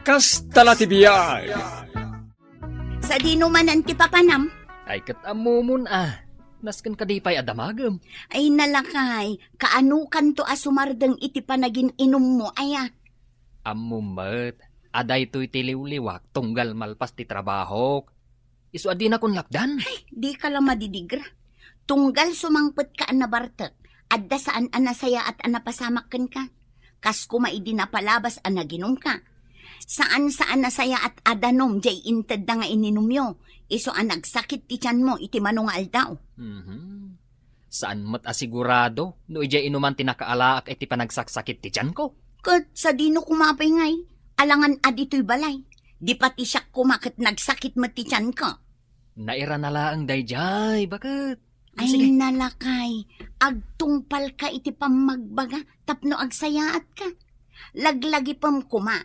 Kastala ti biyag. Sa dinumanan ti papanam, Ay kat amumun Nasken kadipay adamagem. ay nalakay, kaanukan to asumardeng iti panagin inom mo, aya. Amumet. Aday to'y tiliw-liwak tunggal malpas ti trabaho. Isu adi na kun lakdan. Di ka lang madidigra. Tunggal sumangpet ka anabartek, adda saan anasaya at anapasamakken ka. Kas kumaidi na palabas anaginom ka. Saan nasaya at adanom, jay inted na nga ininom yo. Iso ang nagsakit ti tiyan mo, iti manungal daw. Saan mat asigurado no ijay inuman tinakaalaak iti panagsaksakit ti tiyan ko? Kat sa dino kumapay ngay, alangan adito'y balay. Di pati siya kumakit nagsakit mo ti tiyan ko. Naira na laang dayjay, bakit? Ay nalakay, agtungpal ka iti pamagbaga, tapno agsayaat ka. Laglagi pam kuma,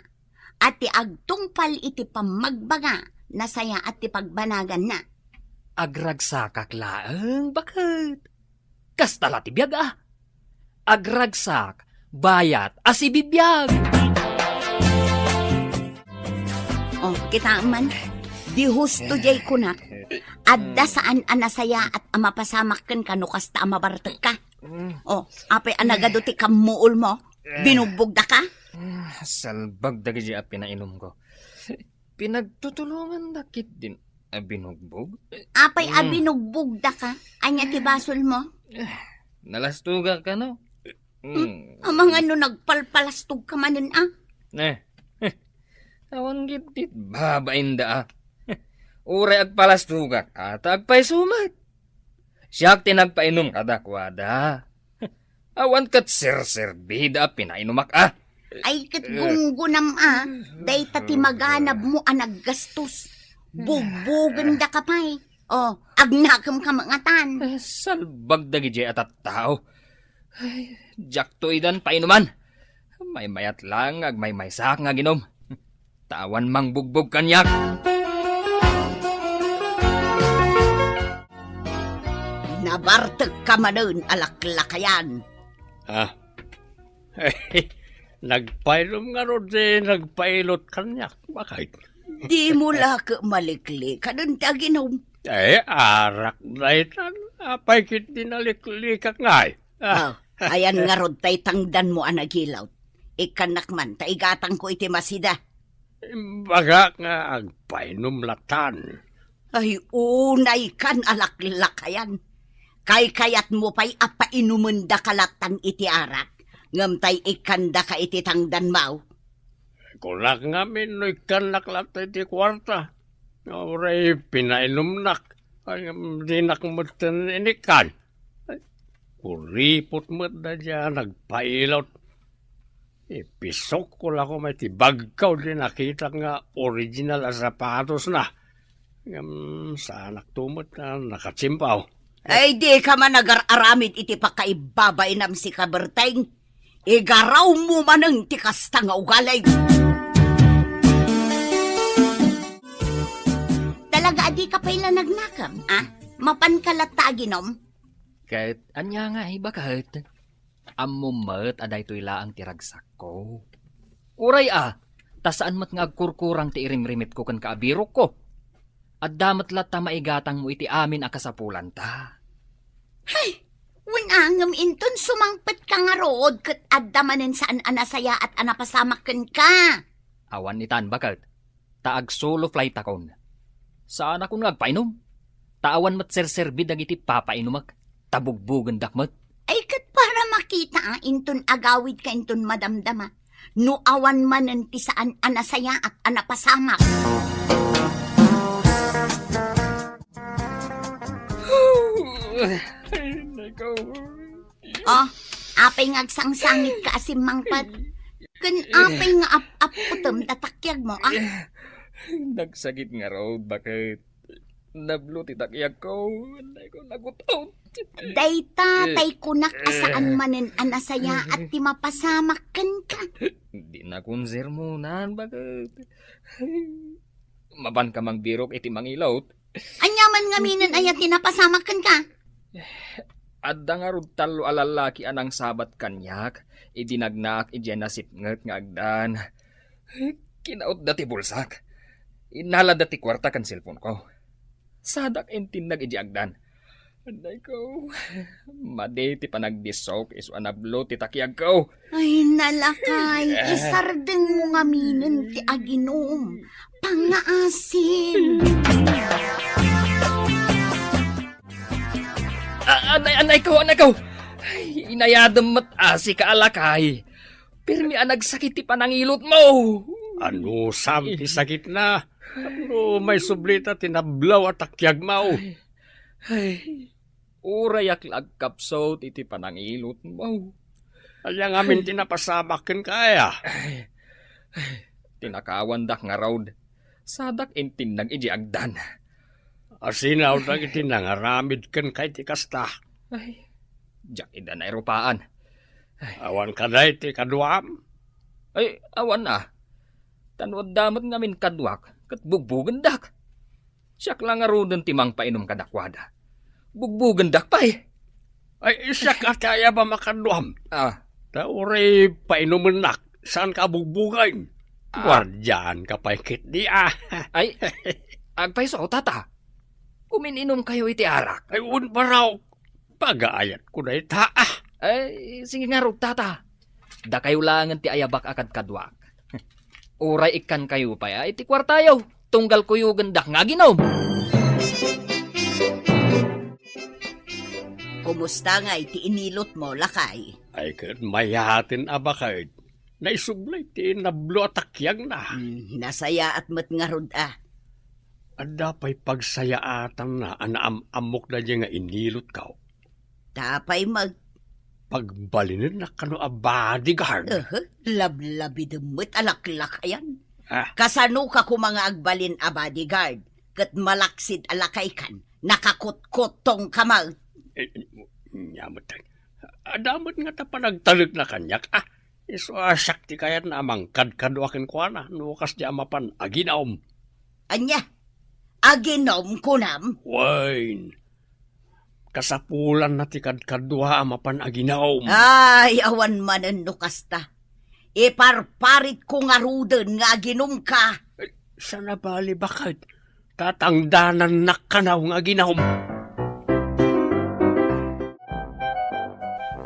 ati agtungpal iti pamagbaga, nasaya at ti pagbanagan na. Agragsakak laang, bakit? Kastala ti biyag Agragsak, bayat, asibibiyag. Oh, kita man, di husto jay kunak, adda saan anasaya at amapasamak kan kanukas ta amabartag ka. Oh, apay anagado ti kamuol mo, binugbog da ka? Salbag dagi at pinainom ko. Pinagtutulungan dakit din. Binugbog? Apay abinugbog da ka, anya ti basol mo? Nalastuga ka no? Amang ano nagpalpalastog ka manin Awan gitit, babain da Uray agpalastuga ka, tagpay sumat. Siyak tinagpainom ka dakwada. Awan kat sir-serbida pinainumak Ay kat gunggunam day tati maganab mo naggastos. Bugbugan da ka pa'y. Oh, agnakam ka mangatan. Salbag dagi jay at tao. Ay, jak to idan painuman. May mayat lang may maysak nga ginom. Tawan mang bugbog kanyak. Nabartag ka manon alaklakayan. Nagpainom nga ron nagpailot kanyak. Bakit? Di mo laka malikli ka nun taginom. Arak na itan. Apay kit dinaliklikak ngay. Ayan nga rod tay tangdan mo anagilaw. Ikanak man, taigatang ko iti masida. Baga nga agpainom latan. Ay unay kan alaklakayan. Kayat mo pa'y apainuman da kalatan iti arak. Ngamtay ikanda ka iti tangdan mau. Kulak nga minoy kanak lata iti kwarta. Oray pinainom nak. Ay dinak mo inikan. Kuripot mo na dyan, nagpailot. Ipisok ko lang ko may tibagkaw din nakita nga original sapatos na. Sa anak tumot na nakatsimpaw. Ay di ka man nag-aramid iti pakaibabay nam si kaberteng. Igaraw mo manang tikasta nga ugalay. Talaga adi ka pa'y nagnakam, Mapan kalata ginom? Kahit anya nga bakit? Amumet aday to'y laang tiragsak ko. Uray tasaan mat nga agkurkurang ti irimrimit ko kan kaabirok ko. At damat lata maigatang mo iti amin akasapulan ta. Hay! Winangam inton sumangpet ka nga rood kat addamanin saan anasaya at anapasamaken ka. Awan itan bakit? Taag solo flight akon. Saan akong nagpainom? Taawan mat serserbi dagiti papainumak. Tabugbugan dakmat. Ay kat para makita inton agawid ka inton madamdama. No awan manen ti saan anasaya at anapasamak. Oh, apay nga agsangsangit ka asim mangpad. Kun apay nga ap-aputom tatakyag mo, Nagsagit nga raw, bakit? Nablo ti takyag ko, hindi ko nagutom. Dayta tay kunak asaan manen anasaya at ti mapasamakan ka. Di na kun sermonan, bakit? Maban ka mang birok iti mangilot. Anyaman nga minan ayat tinapasamakan ka. Adda nga rod talo alalaki anang sabat kanyak, idinagnak idyan nasipnget nga agdan. Kinaot dati bulsak. Inala dati kwarta kan cellphone ko. Sadak intinag iji agdan. Anday ko. Madeti pa nagdisok iso anablo ti takiag ko. Ay, nalakay. Isardeng mo nga minin ti aginom. Pangaasin. Anay ko. Ay, inayadam mat asi ka alakay. Pirmi nagsakit ti panangilot mo. Ano sam ti sakit na? Ano may sublita tinablaw at takyag mo? Ay, urayak lagkapso iti panangilot mo. Kaya nga min tinapasamakin kaya. Tinakawandak nga raud. Sadak intinag iji agdan. Asinaw na itinangaramid kan kay ti kasta. Ay, jak ida na eropaan. Awan ka na iti kaduam. Ay, awan na. Tanwad damat ngamin kadwak, kat bugbugan dak. Siyak lang nga rodan timang painom kadakwada. Bugbugan dak pa eh. Ay isya ka kaya ba makaduam? Ah, Tauri painuman nak. Saan ka bugbugain? Guardian ka pa ikit di ay, agpaiso tata. Umininom kayo iti arak. Ay unparaw. Pag-aayat ko na ita Ay, sige nga ro tata. Da kayo langan ti ayabak akad kadwak. Uray ikan kayo pa ya, iti kwartayaw. Tunggal kuyo gandak nga ginom. Kumusta nga iti inilot mo, lakay? Ay kat mayahatin abakay. Naisublay ti nablo at takyag na. Nasaya at mat nga rod Ada pa'y pagsayaatan na anaamok na niya nga inilot ka. Tapay Pagbalinin na kano a bodyguard. Lablabi demut alaklakayan. Ah. Kasano ka ko mga agbalin a bodyguard? Kat malaksid alakay kan, nakakutkotong kamag. Nyamatan. Adamot nga ta panagtalig na kanyak. Iso sakti kayat na amang kadkadwakin ko na. Nukas di amapan aginaom. Anya, aginom kunam. Wine. Kasapulan na ti kadkadwa amapan aginaom. Ay, awan manan nukas ta. Iparparit ko nga ruden nga aginom ka. Sa nabali bakit? Tatangdanan na kanaw nga aginaom.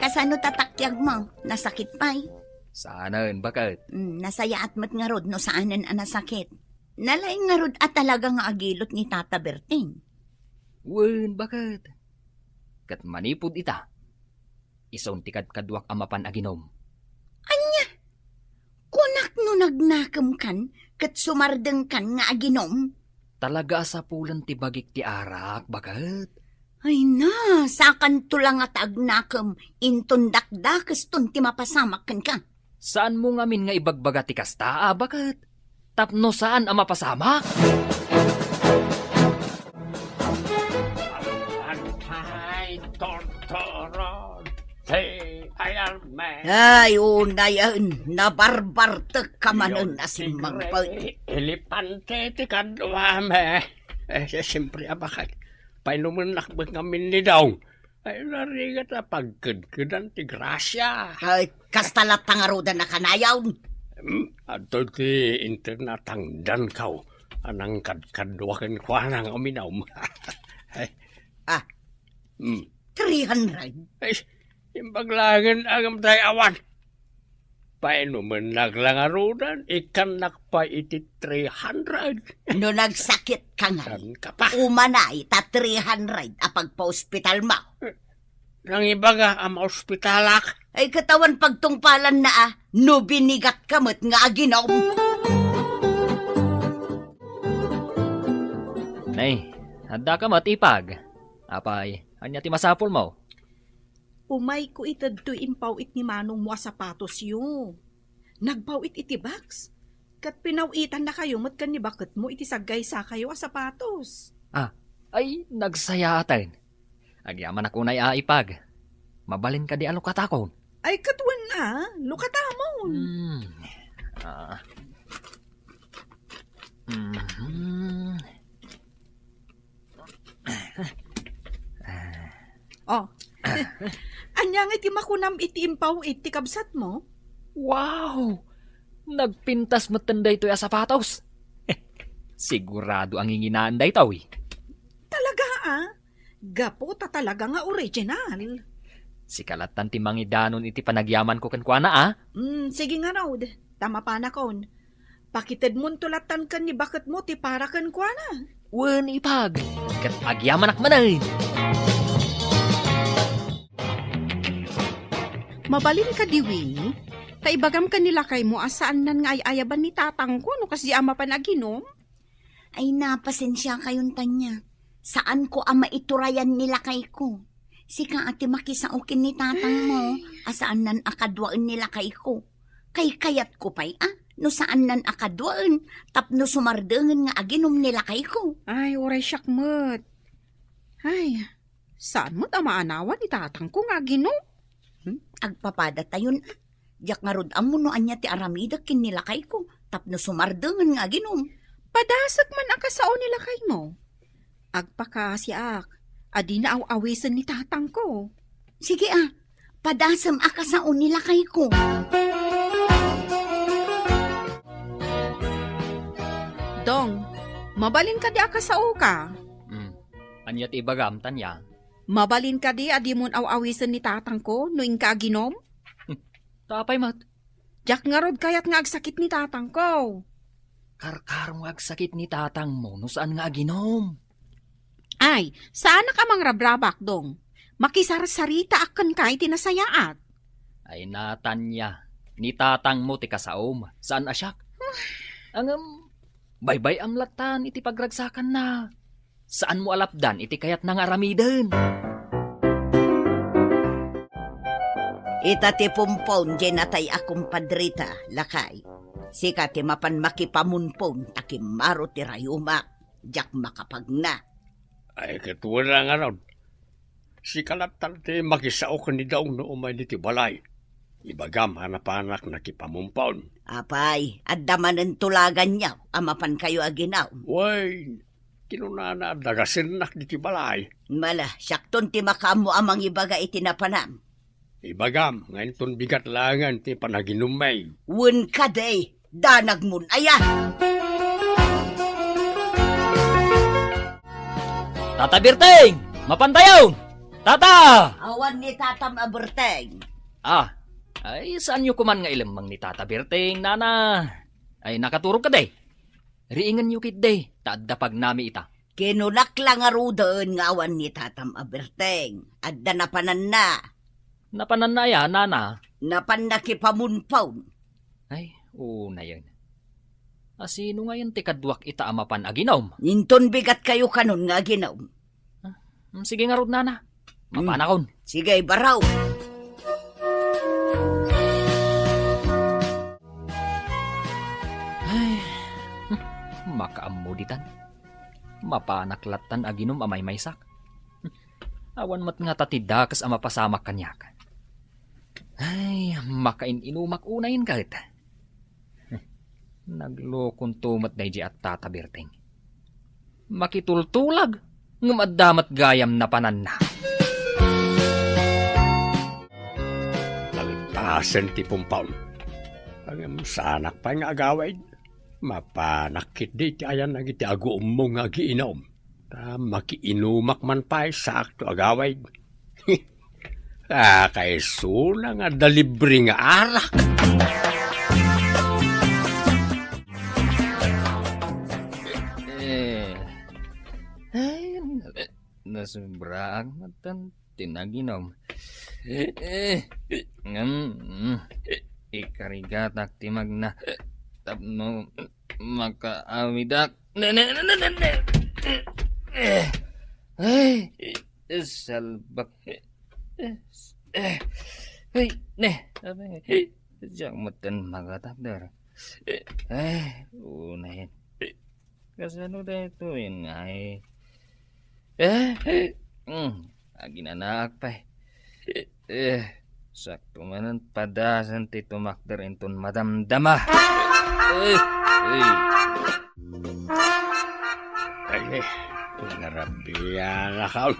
Kasano tatakyag mo? Nasakit pa'y? Saanan, bakit? Nasaya at mat nga rod no saanan ang nasakit. Nalaing nga rod at talaga nga agilot ni Tata Berting. Wen, bakit? Kat manipod ita. Isong tikad kadwak amapan aginom. Kunak no nagnakam kan, kat sumardeng kan nga aginom. Talaga sa pulan ti bagik ti arak, bakit? Ay na, sakan tulang at agnakam, intundakdakas ton ti mapasamakan ka. Saan mo ngamin nga ibagbaga ti kasta, bakit? Tapno saan ang mapasamak? Antay, tortoron, hey, ayan, man. Ay, unayan, nabarbartek ka manon asimang pa. Elipante ti kadwa me. Siyempre abakay. Painuman nakbag ngamin ni daw. Ay narigat na pagkudkudan ti grasya. Ay, kastalat tangaruda na kanayaw. Ato ti internatang dan kaw. Anang kadkadwakin ko anang uminaw. Ay. 300. Ay, imbaglangan agam tayo awan. Painuman naglangarudan, ikan nakpa iti 300. No nagsakit ka nga, San ka pa? umanay ta 300 apag pa-ospital mo. Nang iba nga ang ospitalak. Ay katawan pagtungpalan na no binigat kamot nga aginom. Nay, handa ka matipag. Apay, anya ti masapol mo? Umay ko itad to impawit ni Manong mo sapatos yu. Nagpawit iti box. Kat pinawitan na kayo matkan ni bakit mo iti sagay sa kayo sapatos. Ay, nagsayatan. Agyaman ako na iaipag. Mabalin ka di alukatakon. Ay katuan na, lukatamon. Oh, anya nga iti makunam iti impaw iti kabsat mo? Wow! Nagpintas matenday to'y sapatos. Sigurado ang inginaan day taw eh. Talaga Gapo ta talaga nga original. Si kalatan ti mangidanon iti panagyaman ko kankwana Sige nga Rod. Tama pa na kon. Pakitid mo tulatan kan ni bakit mo ti para kan kwa na. Wen ipag. Kat agyaman akmanan. Mabalin ka di Winnie? Taibagam ka nila kay mo asaan nan nga ayaban ni tatang ko no kasi ama panaginom? Ay napasensya kayon tanya. Saan ko ama iturayan nila kay ko? Sika ati makisaukin ni tatang mo, asaan nan akadwaan nila kay ko? Kay kayat ko pa'y no saan nan akadwaan, tapno sumardengan nga aginom nila kay ko. Ay, oray syakmat. Ay, saan mo't amaanawan ni tatang ko nga ginom? Agpapada tayon, diyak nga rod amo no anya ti aramida kin nila kay ko, tapno sumardengan nga aginom. Padasag man akasao nila kay mo. Agpakasyak, adi na aw-awisan ni tatang ko. Sige padasam akasao nila kay ko. Dong, mabalin ka di akasao ka. Anyat ibagam tanya. Mabalin ka di adi mon aw-awisan ni tatang ko noing ka ginom? Tapay mat. Diyak nga rod kayat nga agsakit ni tatang ko. Karkarong agsakit ni tatang mo no saan nga ginom. Ay, sana ka mang rabrabak dong. Makisar-sarita akan kay tinasayaat. Ay natanya. Ni tatang mo ti kasaom. Saan asyak? Baybay amlatan iti pagragsakan na. Saan mo alapdan iti kayat nang aramiden? Ita ti pumpon jenatay akong padrita, lakay. Sika ti mapan makipamunpon, takimaro ti rayumak, jak makapagna. Ay, katuwa na nga ron. Si kalatan ti makisao ka ni daong no umay ni ti balay. Ibagam hanapanak na kipamumpaon. Apay, addaman ang tulagan niya, amapan kayo aginaw. Way, kinunana dagasin ni ti balay. Mala, syakton ti makamo amang ibaga itinapanam. Ibagam, ngayon ton bigat langan ti panaginumay. Wun ka day, danag mun aya. Tata Birteng! Mapantayaw! Tata! Awan ni Tatam Aberteng. Ay saan nyo kuman nga ilamang ni Tata Birteng, nana? Ay nakaturog ka day. Riingan nyo kit day, taadapag nami ita. Kinunak lang arudoon nga awan ni Tatam Aberteng. Adda napanan na. Napananaya, nana. Napan nakipamunpaw. Ay, una yun. Asino ngayon ti kadwak ita amapan aginom? Ninton bigat kayo kanon nga ginaw. Sige nga rod, nana. Mapanakon. Sige, baraw. Ay, makaamuditan. Mapanaklatan aginom amay maysak. Awan mat nga tatidakas ang mapasamak kanyakan. Ay, makain-inumak unayin kahit. Naglokon tumat na at Tata Birteng. Makitultulag, ngumadamat gayam na panan na. Nagtasan ti pumpaon. Ang sanak pa nga agaway. Mapanakit di ti ayan ang iti agoom mo nga giinom. Makiinumak man pa sakto agaway. Kay suna nga dalibre nga arak. Nasubrang matan tinaginom. Ikarigatak timag na tapno makaawidak. Salbak. Hey, ne. Diyak matan magatakdar. Unahin. Kasano da ito yun nga aginanak pa sakto manan padasan ti tumakder inton madamdama. Ay, narabiyan na ka.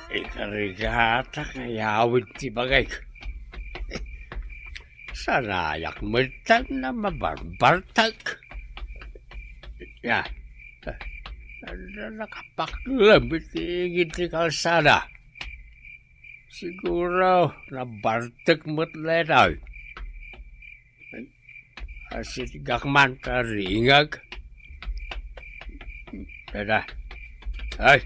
Ikarigata kayawid ti bagay. Sanayak metang na mabarbartag. Ya. Nakapaklabit ti kalsada. Siguro nabartag mo't letaw. Asit gakman karingag. Dada. Ay!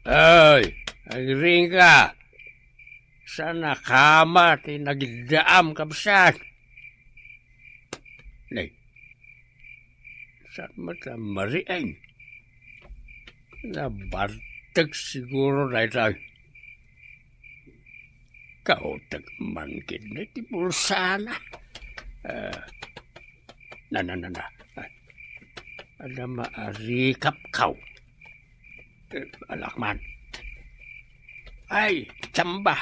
Ay! Agring ka! Sana kama ti nagdaam kabsat. Nay. Saan mo ta mariang? Nabartag siguro na ito. Kautag man na ti pulsana. Na. Ada maarikap kau. Alakman. Ay, tsamba.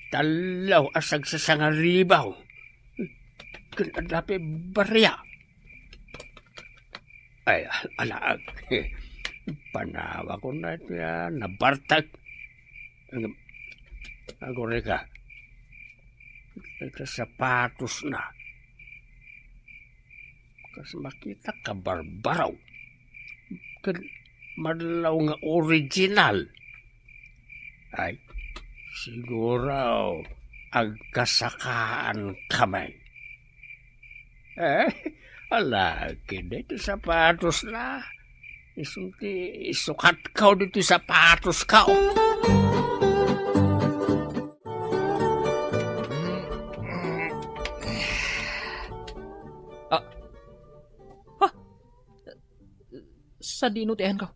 Talaw asag sa sangaribaw. Kanadapi barya. Ay, alaag. Panawa ko na ito nabartag. Agore ka. Ito sapatos na. Kas makita ka barbaraw. Madlaw nga original. Ay, siguro agkasakaan kamay. Alagi dito sapatos na. Isukat kau dito sapatos kau. Sa dino tiyan ko.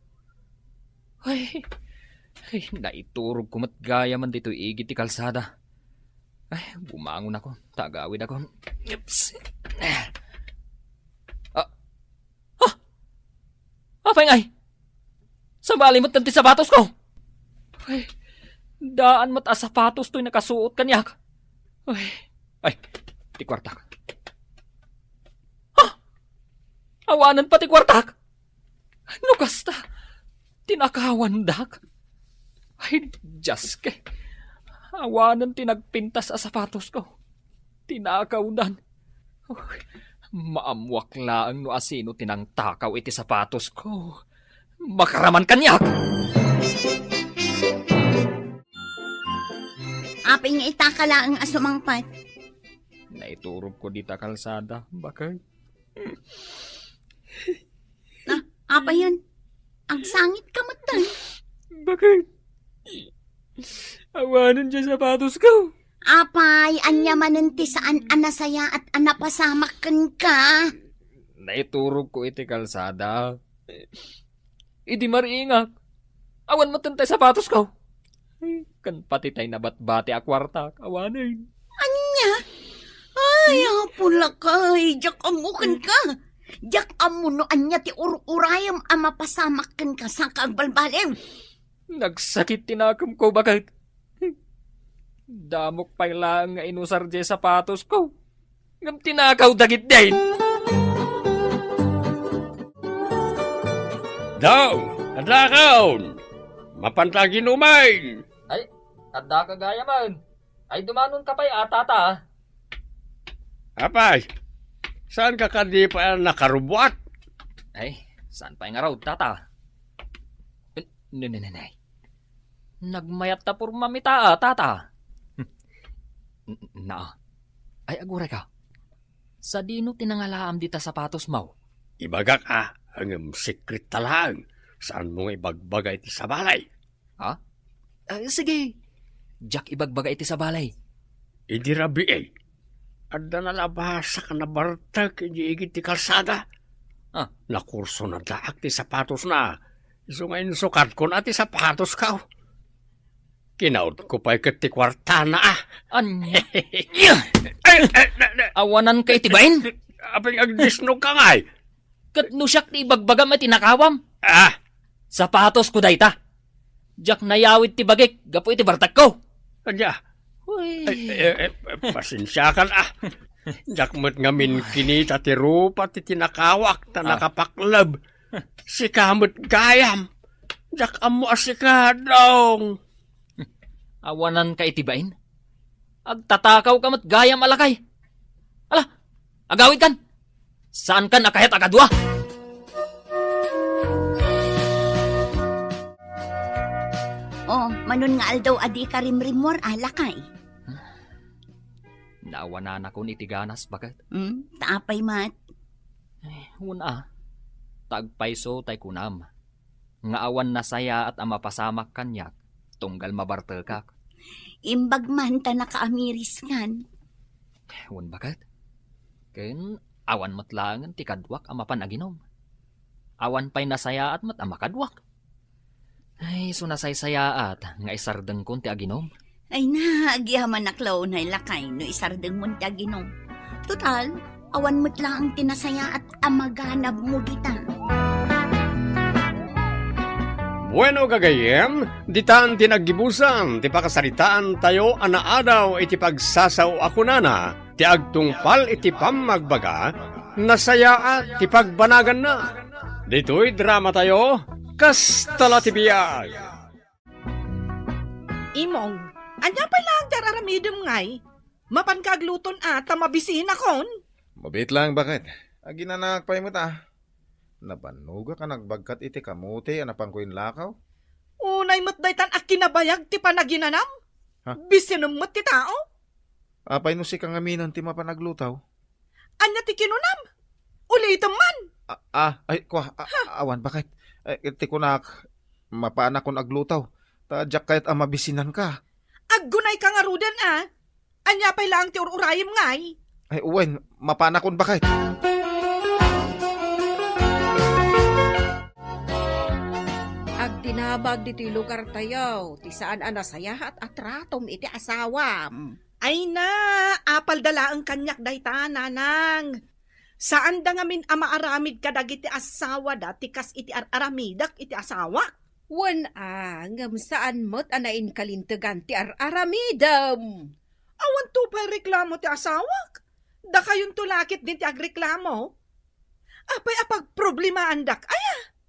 Ay, naiturog ko matgaya man dito igit ti kalsada. Ay, bumangon ako. Tagawid ako. Yips. Apay ngay! Sa bali mo't tanti sapatos ko! Ay, daan mo't sapatos to'y nakasuot kanyak. Ay, ti kwartak. Awanan pa ti kwartak! Ano kasta? Tinakawan dak? Ay, Jaske. Awanan tinagpintas sa sapatos ko. Tinakaw dan. Maamwak laang no asino tinangtakaw iti sapatos ko. Makaraman kanyak! Apay nga itakala ang asumangpat. Naiturog ko dita kalsada. Bakay? Apay yan. Ang sangit ka matan. Bakay? Awanan dyan sapatos ko. Apay, anya manenti saan anasaya at anapasamakan ka. Naiturog ko iti kalsada. Idi mariingak. Awan mo tantay sapatos ko. Kan pati tay nabatbati a kwarta. Awanin. Anya? Ay, apula ka. Jak amukan ka. Jak amuno anya ti urayam ama pasamakan ka sa kagbalbalim. Nagsakit tinakam ko bakit? Damok pa'y lang nga inusar di sapatos ko. Ngam tinakaw dagit din. Daw! Adakaon! Mapantagin umay! Ay, adda ka gaya man. Ay dumanon ka pa'y atata. Apay, saan ka kadi pa nakarubwat? Ay, saan pa'y nga raw, tata? Nanay. Nagmayat ta pur mamita, tata. Na. Ay, agure ka. Sa dino tinangalaam dita sapatos mo? Ibaga ka, ang secret talang. Saan mo ibagbagay iti sa balay? Ha? Sige. Jack ibagbaga iti sa balay. Idi rabi Adda na labasa ka na bartag, hindi igit ti kalsada. Nakurso na daak ti sapatos na. Iso ngayon sukat ko na ti sapatos ka. Kinaud ko pa'y kat ti kwarta na Anya? Awanan ka itibain? Aping agdisnog ka ngay. Kat no siyak ti ibagbagam at tinakawam. Sapatos ko dayta. Jack nayawid ti bagik, gapo iti bartag ko. Kanya, Uy. pasensya ka na. Jak mo't ngamin kinita ti rupa ti tinakawak ta nakapaklab. Si kamot gayam. Jak amo asikadong. Awanan ka itibain? Agtatakaw ka mat gayam alakay. Ala, agawid kan. Saan kan nakahit agadwa? Oh, manon nga aldaw adi ka rimrimor alakay. Naawanan akong itiganas bagat. Taapay mat. Una, tagpaiso tay kunam. Nga awan na saya at amapasamak kanyak, tunggal mabartelkak. Imbag man ta nakaamiris kan. Hun bagat? Ken awan matlangan ti kadwak amapan aginom. Awan pa'y nasaya at mat amakadwak. Ay, sunasay saya at nga isardeng kon ti aginom. Ay na, agiyaman naklaw na lakay no isardeng mo ti aginom. Total, awan mo't lang ang tinasaya at amaganab mo dita. Bueno gagayem, ditan tinagibusan, ti pakasaritaan tayo anaadaw iti pagsasaw ako nana, ti agtungpal iti pamagbaga, nasaya at ti pagbanagan na. Dito'y drama tayo, kastala ti biyag. Imong, anya pa lang dararamidem ngay. Mapan kagluton ata mabisin akon. Mabit lang, bakit? Aginanak pa mo ta. Nabanuga ka nagbagkat iti kamuti anapang kuin lakaw? Unay mo't daytan ak kinabayag ti panaginanam. Ha? Bisinum mo't ti tao. Apay no si kang aminon ti mapanaglutaw? Anya ti kinunam. Ulitom man. Ay, awan, bakit? Iti kunak, mapaanak kon aglutaw. Tadyak kahit amabisinan ka. Aggunay ka nga rudan Anya pa lang ti ururayim ngay. Ay, uwen, mapaanak kon bakit? Agdinabag diti lugar tayo, ti saan anasaya at atratom iti asawam. Ay na, apal dala ang kanyak dayta, nanang. Saan da ngamin amaaramid ka dagiti asawa dati kas iti aramidak iti asawa? Wan ngam saan mo't anain kalintagan ti aramidam. Awan to pa reklamo ti asawak. Da kayon tulakit din ti agreklamo. Apay apag problema andak.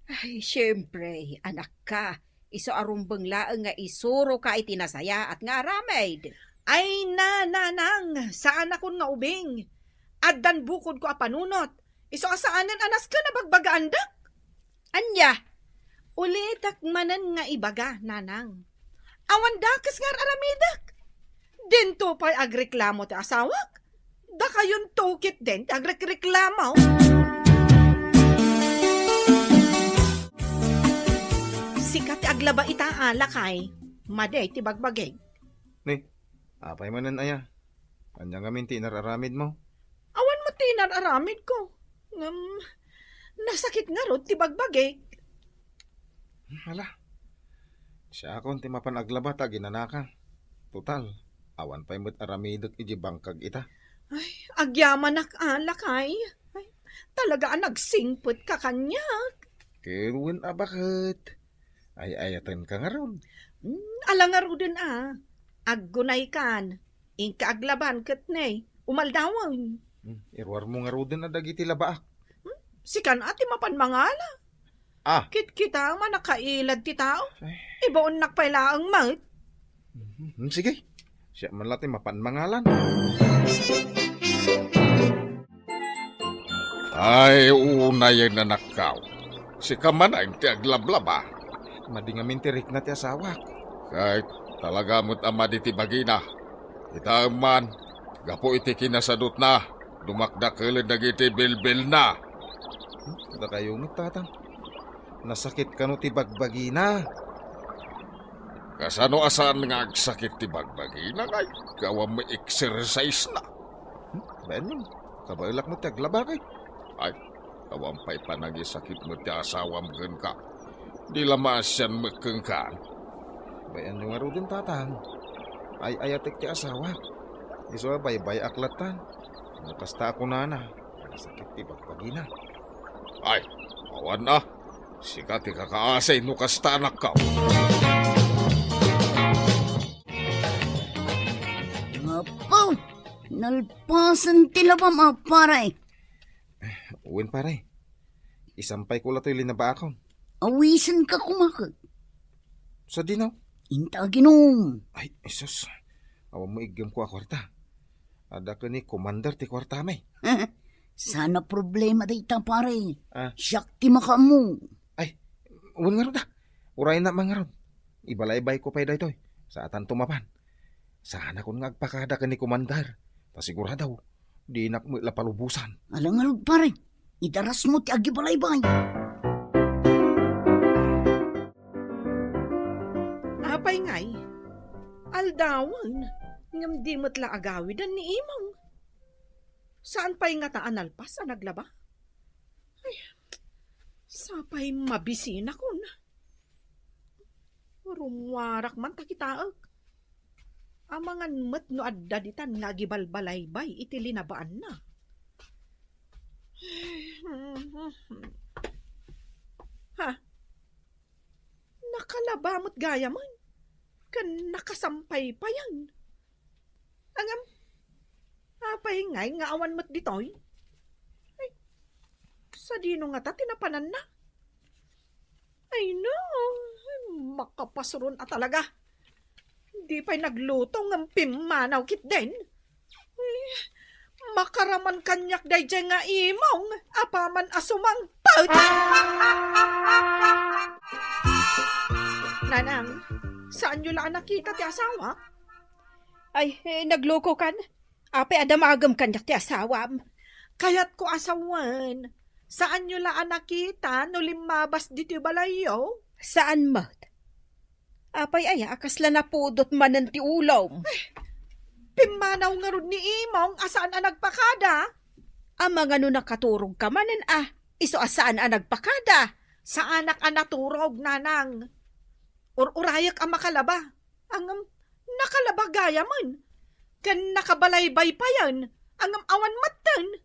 Ay, syempre, anak ka. Iso arumbang laang nga isuro ka iti nasaya at nga aramid. Ay nanang, saan akon nga ubing? Addan bukod ko apanunot. Iso asaanan anas ka na bagbaga andak. Anya? Ulitak manan nga ibaga, nanang. Awan dakas nga aramidak. Dento pa'y agreklamo ti asawak. Da kayon tokit din ti agreklamo. Sikat ti aglaba ita alakay. Maday ti bagbagay. Ni, apay manan aya. Anya ngamin ti inararamid mo? Awan mo tinararamid ko. Nasakit nga ro ti bagbagay. Hala. Siya akong ti mapanaglaba ta ginanakan. Total, awan pa'y mo't aramidot iji bangkag ita. Ay, agyaman alakay. Ay, talaga nagsingput ka kanya. Kirwin bakit? Ay ayatan ka nga ron. Alangaro din aggunay kan. Inka aglaban kat ne. Umaldawan. Irwar mo nga ron na dagiti labaak. Sikan ati mapanmangala. Kit kita man nakailad ti tao. Ibaon nakpailaang mat. Sige. Siya man lati mapanmangalan. Ay, unay na nakaw. Si kamanay ti aglablaba. Madingamin tirik na ti asawak. Kahit talaga mo't ama di ti bagina. Ita man, gapo iti kinasadot na. Dumakdakelid dagiti bilbil na. Da kayo mo tatang. Nasakit ka no ti bagbagina. Kasano asan nga agsakit ti bagbagina kay gawa mo exercise na. Bayan yun. Kabailak mo ti aglaba kay. Ay, gawang pa'y panagisakit mo ti asawam gen ka. Di lamasyan magkengkan. Bayan yung aro din tatang. Ay ayatik ti asawa. Iso bay aklatan. Nakasta ako nana. Sakit ti bagbagina. Ay, awan na. Sika ti kakaasay no kasta anak ka. Apo, nalpasan tilabam aparay. Uwin pare. Isampay ko latoy linaba akon. Awisan ka kumakot. Sa dinaw. Inta ginom. Ay, isos. Awan mo igam ko a kwarta. Ada ka ni commander ti kwarta may. Sana problema dayta pare. Ah. Siyak ti makamu. Uwan nga ron da. Uray na mga ron. Ibalaybay ko pa'y daytoy. Sa atan tumapan. Sana kung ngagpakada ka ni commander. Pasiguradaw. Di nak mo lapalubusan. Alang pare. Idaras mo ti agibalaybay. Apay ngay, aldawan, ngam di mo't la agawidan ni imong. Saan pa'y nga taan alpas ang naglaba? Ay, sapay mabisina kon. Rumwarak man takitaag. Amangan met no addaditan nga gibalbalaybay iti linabaan na. Ha? Nakalabamot gaya man. Kan nakasampay pa yan. Angam, apay ngay nga awan mo't ditoy. Ay, sa dino nga ta tinapanan na. Ay no, makapasuron at talaga. Di pa'y nagluto ng pimanaw kit din. Ay, makaraman kanyak day dyan nga imong, apaman asumang paut. Nanang, saan nyo lang nakita ti asawa? Ay, nagloko kan. Ape adamagam kanyak ti asawam. Kaya't ko asawan. Saan nyo lang nakita no limabas dito balayo? Saan mat? Apay aya, akasla na pudot manan ti ulom. Pimanaw nga ron ni imong, asaan ang nagpakada? Amang ano nakaturog ka manan iso asaan ang nagpakada? Sa anak ang naturog, nanang. Urayak ang makalaba. Ang nakalaba gaya man. Kan nakabalaybay pa yan. Ang awan matan.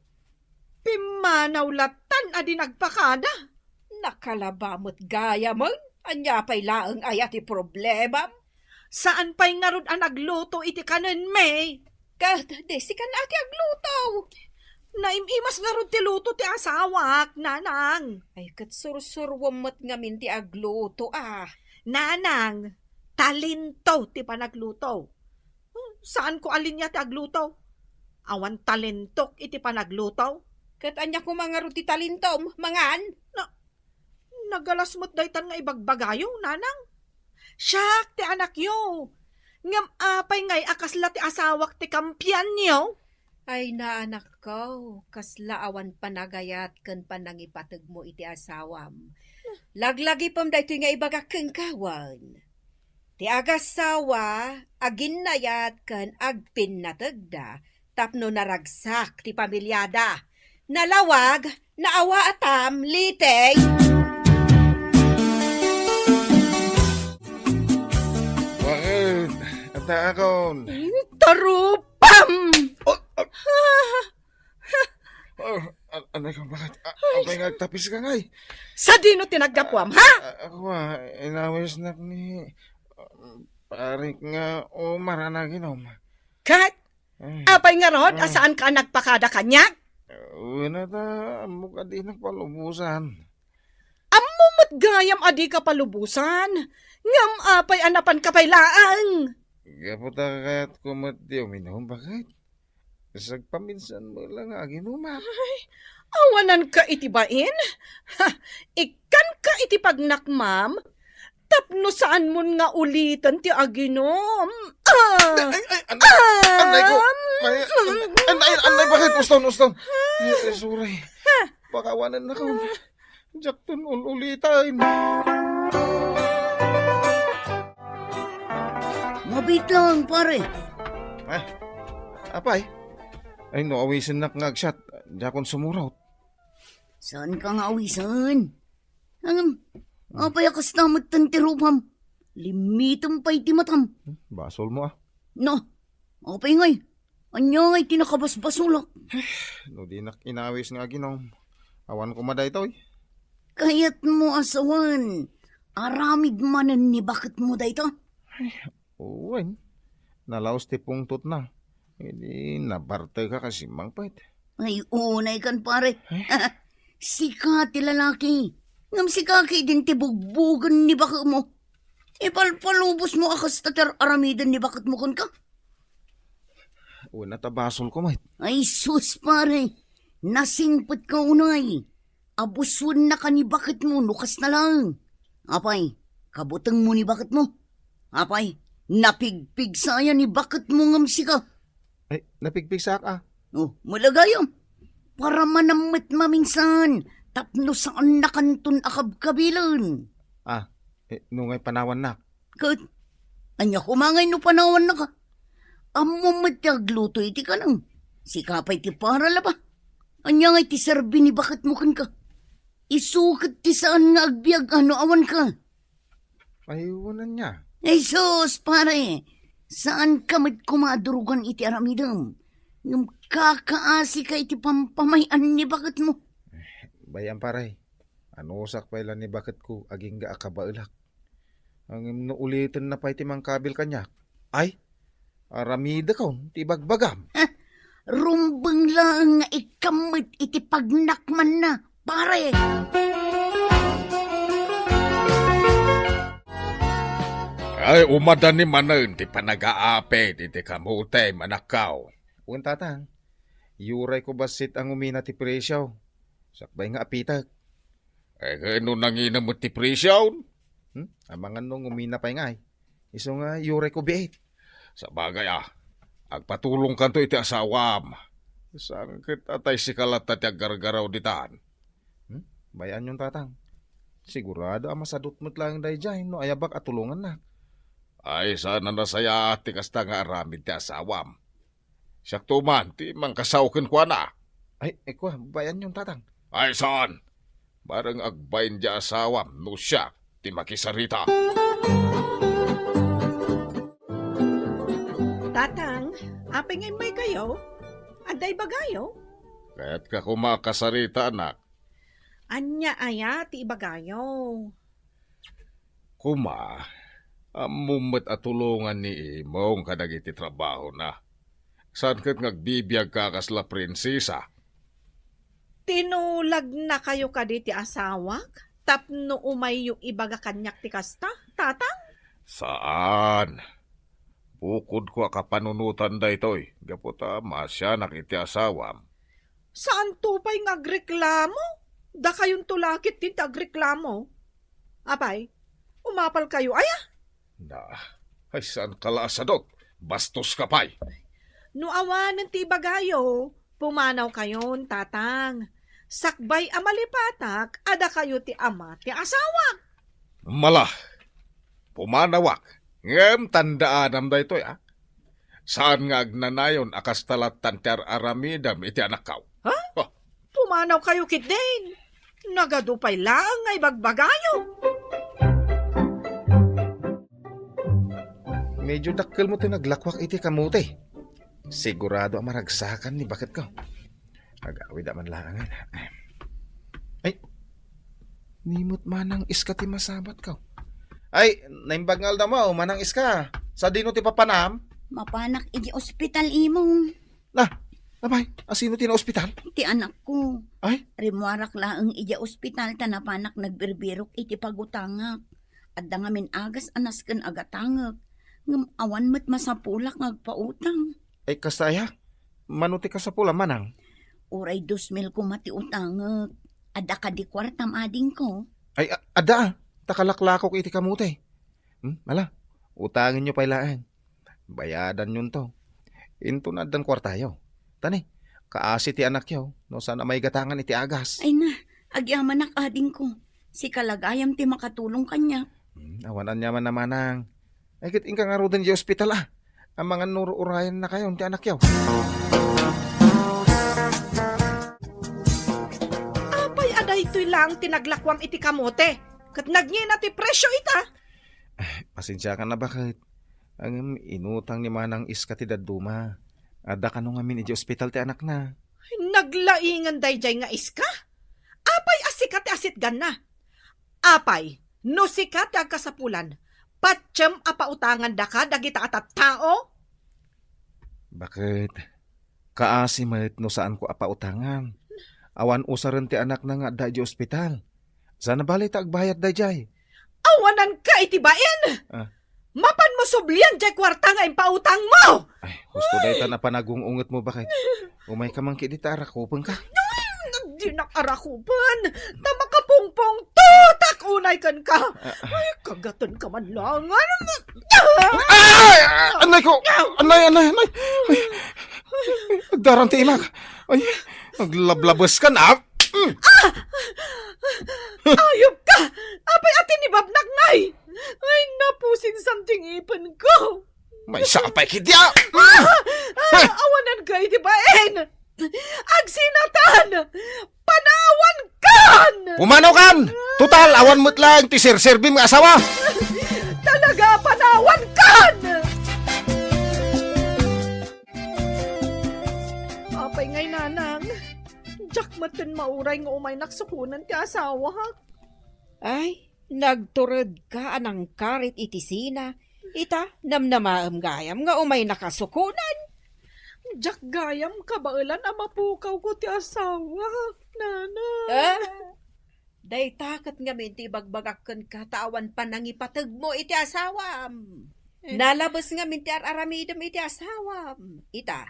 Pimanaw latan adi nagpakada. Nakalabamot gaya man. Anya pa'y laang ay ati problema. Saan pa'y nga ron ang nagluto iti kanan, May? Desi kan ati agluto. Naimimas nga ron ti luto ti asawak, nanang. Ay kat sursurwamot nga min ti agluto Nanang, talento ti panagluto. Saan ko alin niya ti agluto? Awan talentok iti panagluto. Kat anya ko mga ruti talintom, mangan. Nagalasmot daytan nga ibagbagayo, nanang. Siyak ti anak yo. Ngam apay ngay akasla ti asawak ti kampiyan niyo. Ay naanak ko, kasla awan panagayat kan panangipatag mo iti asawam. Laglagi pam dayto nga ibagakeng kawan. Ti agasawa, aginnayat kan agpinnatagda, tapno naragsak ti pamilyada. Nalawag, naawa atam, litay. Bakit? Ata akon. Tarupam! Ano ka, bakit? Apay ngagtapis ka ngay. Sa dino tinagdapwam, ha? Ako inawis na ni parik nga umara ginom. Kat, Ay, apay nga rod, asaan ka nagpakada kanyak? una ta, mukha di nagpalubusan. Amumot gayam adi ka palubusan. Ngam apay anapan ka pay laang. Gaputa kaya't kumati uminom, bakit? Sagpaminsan mo lang aginuma. Awanan ka itibain? Ha, ikan ka iti pagnakmam? Tapno saan mo nga ulitan ti aginom? Anay ko! Anay, bakit? Uston. Suray. Pakawanan na ko. Jakton ulitan. Mabit lang, pare. Apay? Ay, no, awisin na ngagshot. Jakon sumuraw. Saan ka nga awisan? Apay akas namat tantirupam. Limitam pa'y timatam. Basol mo No, apay ngay. Anya ngay tinakabasbasulak. No, di nak inawis nga ginom. Awan ko maday toy. Kayat mo asawan. Aramid manan ni bakit mo dayto? Uwan. Nalaos ti pungtot na. Hindi nabarte ka kasi mangpait. Ay, unay kan pare. Sika ti lalaki. Ngam sika ki din ti bugbugan ni bakit mo. Ipalpalubos mo akas tatar aramidan ni bakit mo kun ka. Una tabasol ko, mate. Ay sus pare, nasingpot ka unay. Abuswan na ka ni bakit mo, lukas na lang. Apay, kabutang mo ni bakit mo. Apay, napigpig saya ni bakit mo ngamsi ka. Ay, napigpig sa ka. Oh, malagayam. Para manamit maminsan, tapno saan na kanton akab-kabilan. Nungay panawan na. Kat, anya kumangay no panawan na ka. Amo matagluto iti ka nang. Si kapay ti para la ba? Anya ngay ti serbi ni bakit mo kan ka. Isukat ti saan nga agbiag ano awan ka. Ayunan niya. Ay sus, pare. Saan ka mat kumadurugan iti aramidam? Yung kakaasi ka iti pampamayan ni bakit mo. Bayan paray. Ano usak pa ilan ni bakit ko aging ga akabailak. Ang ulitin na pa iti mangkabil kanya. Ay, aramida ka, tibagbagam. Rumbang lang nga ikamit iti pagnakman na, pare. Ay, umadan ni manan, ti panag-aapit, iti kamute, manakaw. Uwan tatang, yuray ko basit ang umina ti presyaw. Sakbay nga apitak. Gano nangina mo ti presyaw? Amangan nung umina pa ngay. Iso nga yuray ko biit. Sa bagay agpatulong kanto iti asawam. Sangkit atay si kalat at gargaraw ditan. Bayan yung tatang. Sigurado ang masadot mo't lang dahi dyan, no ayabak at tulungan na. Ay, sana nasaya ati kasta nga aramid ti asawam. Siyak tuman, ti mangkasawkin kwa na. Ay, kwa, bayan yung tatang. Ay, saan? Barang agbayin di asawam, no siya, ti makisarita. Tatang, apay ngay may kayo? Aday ba gayo? Kaya't ka kumakasarita, anak. Anya aya ti ibagayo. Kuma, amumot at tulungan ni imong kadagiti trabaho na. Saan kat ngagbibiyag ka kasla prinsesa? Tinulag na kayo kaditi asawak? Tapno umay yung ibaga kanyak ti kasta, tatang? Saan? Bukod ko kapanunutan da ito'y. Gaputa, masya nakiti asawam. Saan tupay ngagreklamo? Da kayong tulakit din tagreklamo. Apay, umapal kayo, aya? Na, ay saan kalasadot? Bastos ka pa'y. No awanan ti bagayo, pumanaw kayon, tatang. Sakbay amalipatak, ada kayo ti ama ti asawa. Mala, pumanawak. Ngem tandaan da ito'y, Saan nga agnanayon akas talatan ter aramidam iti anakaw? Pumanaw kayo kit din. Nagadupay lang ay bagbagayo. Medyo dakkel mo ito naglakwak iti kamuti. Sigurado ang maragsakan ni bakit ko. Agawid man lang. Ay, nimot manang iska ti masabat ko. Ay, naimbagngal na mo, manang iska. Sa dino ti papanam? Mapanak iti ospital imong. Abay, asino ti na ospital? Iti anak ko. Ay? Rimuarak laang iti ospital tanapanak nagbirbirok iti pagutangak. At dangamin agas anas ken agatangak. Ngam awan met masapulak ngagpautang. Ay, kastaya. Manuti ka sa pula, manang. Uray 2,000 ko mati utangak. Ada ka di kwartam ading ko. Ay, ada. Takalaklako iti kamuti. Mala, utangin nyo pailaan. Bayadan yun to. Into na dan kwartayo. Tani, kaasi ti anak yaw. No, sana may gatangan iti agas. Ay na, agyaman ading ko. Si kalagayam ti makatulong kanya. Awanan niya man naman ang. Ay, kit ingka nga rodan di ospital Ang mga nuro-urayan na kayo, ti anak yaw. Apay aday ito'y lang tinaglakwam iti kamote. Kat nagngina ti presyo ita. Pasensya ka na bakit? Ang inutang ni manang iska ti daduma. Ada ka nung amin iti ospital ti anak na. Naglaingan dayjay nga iska. Apay asikat ti asit ganna. Apay, no sikat ti agkasapulan. Patsyam apautangan da ka dagita atat tao. Bakit? Kaasi met no saan ko apautangan. Awan usaran ti anak na nga da di ospital. Sana balay ta agbayad da jay. Awanan ka itibain. Mapan mo sublian jay kwarta nga impautang mo! Ay, gusto dahi ta na panagungungit mo bakit? Umay ka man kidita arakupang ka. Di nakarakupan! Tama ka pungpong tutak unay kan ka! Ay, kagatan ka man lang! Ano mo? Ay! Anay ko! Anay! Ay, nagdarang tiilag. Ay, naglablabas ka na. Ayop ka! Apay atin ni Babnak ngay! Ay, napusin something ipon ko! May sapay kidya! Awanan ka, di ba, En? Agsinatan! Panawan kan! Pumanaw kan! Total, awan mo't lang ti sir-servim nga asawa! Talaga, panawan kan! Apay ngay nanang, Jack matan mauray nga umay naksukunan ti asawa, ha? Ay, nagturod ka anang karit itisina. Ita, namnamaam gayam nga umay nakasukunan. Jack gayam kabailan ang mapukaw ko ti asawa, nanang. Day takat nga minti bagbagakan ka tawan pa nang ipatag mo iti asawam. Nalabas nga minti aramidam iti asawam. Ita,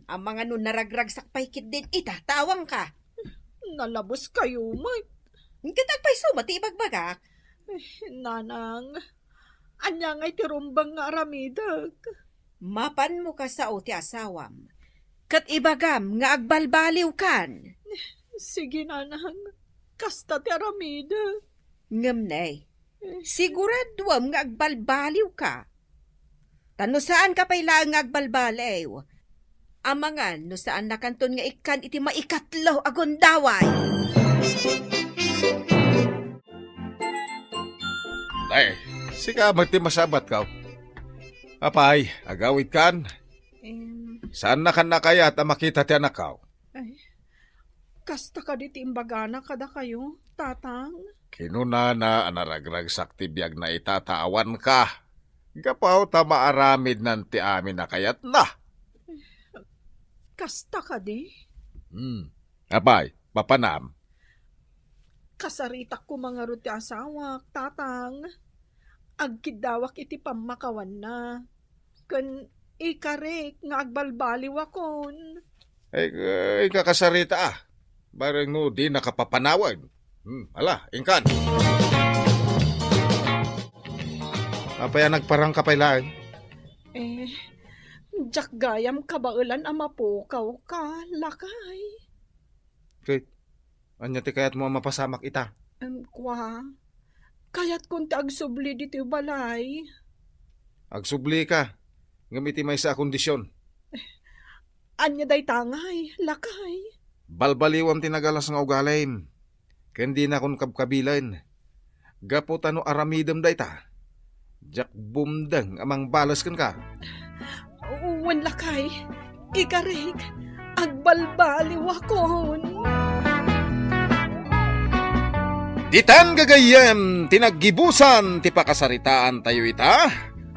ang mga nun naragrag sakpaykit din ita, tawang ka. Nalabos kayo, Mike. Katagpay sumati bagbagak. Nanang, anya nga'y tirumbang nga aramidag. Mapan mo ka sa ti asawam. Kat ibagam nga agbalbaliw kan. Sige, nanang, kasta ti aramidag. Ngamnay, siguraduam nga agbalbaliw ka. Tano saan ka pailang nga agbalbaliw? Amangan no saan nakanton nga ikan iti maikatlo agondaway. Ay, sika magti masabat ka. Apay, agawid kan. Saan na kan na kaya at makita ti anak ka? Kasta ka di ti imbagana kada kayo, tatang. Kinuna na anaragrag sakti biyag na itataawan ka. Gapaw ta maaramid nan ti amin na kayat na. Kasta ka di. Apay, papanam. Kasaritak ko mga ruti asawak, tatang. Agkidawak iti pamakawan na. Kan ikarek nga agbalbaliw akon. Ay, kakasarita ah. Barang no, di nakapapanawan. Ala, ingkan. Apay nagparang kapailaan. Jack gayam kabailan ang mapukaw ka, lakay. Kate, anya ti kayat mo mapasamak ita? Kwa, kayat kung agsubli dito balay. Agsubli ka. Ngamiti may sa kondisyon. Anya day tangay, lakay. Balbaliwam tinagalas nga ugalim. Kendi na kon kabkabilan. Gapo tano aramidam day ta. Jak bumdang amang balas kan ka. Uwan lakay, ikarig, agbalbaliw akon. Ditan gagayem, tinaggibusan ti pakasaritaan tayo ita.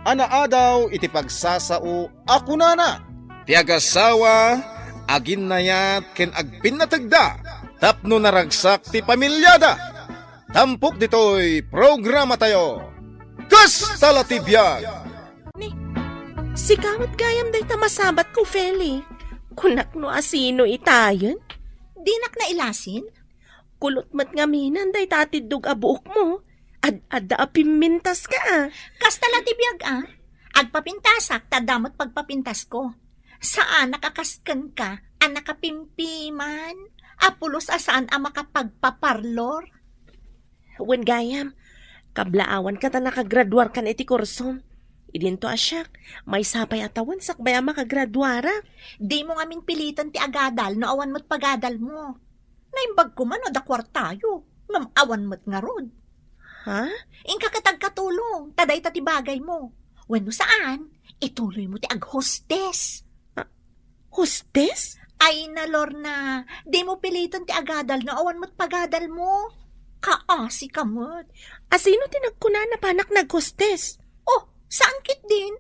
Anaa daw iti pagsasao ako nana. Ti agasawa, agin nayat ken agpinatagda. Tapno naragsak ti pamilyada. Tampok ditoy programa tayo. Kastala ti biyag. Sigawat gayam day tamasabat ko, Feli. Kunak no asino itayon? Dinak na ilasin? Kulot mat nga minan day tatidog abuok mo. Ad-ada apimintas ka. Kastala tibiyag Agpapintasak, tadamot pagpapintas ko. Saan nakakaskan ka, nakapimpiman? Apulos asaan ang makapagpaparlor? Wen gayam, kablaawan ka ta nakagraduar kan iti kursom. Idinto asyak, may sapay atawan sakbay ang makagraduara. Di mo ngamin pilitan ti agadal, no awan mo't pagadal mo. Naimbag ko man o dakwar tayo, ngam awan mo't nga rod. Ha? Ingka katulong, taday ta ti bagay mo. Wano saan, ituloy mo ti ag-hostess. Hostess? Ay na, Lorna, di mo pilitan ti agadal, no awan mo't pagadal mo. Kaasi ka mo't. Asino tinagkuna na panak nag-hostess? Oh, saan kit din?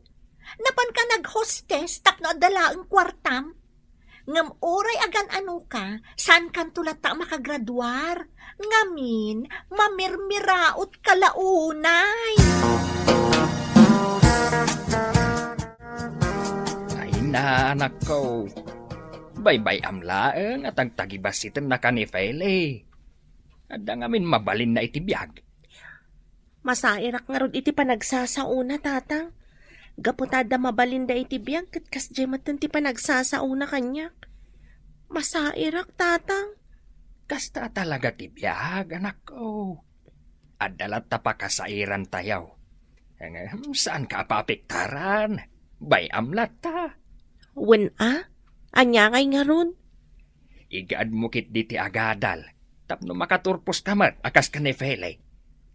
Napan ka nag-hostess, tapno adala ang kwartam. Ngam oray agan ano ka, saan kan tulata makagraduar? Ngamin, mamirmiraot kalaunay. na, anak ko. Baybay amlaeng at ang tagibasitan na ka ni Fele. Ada ngamin mabalin na itibiyag. Masairak nga rod iti panagsasauna, tatang. Gaputada mabalinda iti biyag kat kasjay matan ti panagsasauna kanyak. Masairak, tatang. Kasta talaga tibiyag, anak ko. Adalat tapakasairan tayaw. Saan ka papiktaran? Bay amlat ta. Wen Anyangay nga ron. Igaad mo kit di ti agadal. Tapno makaturpos kamat akas ka ni Fele.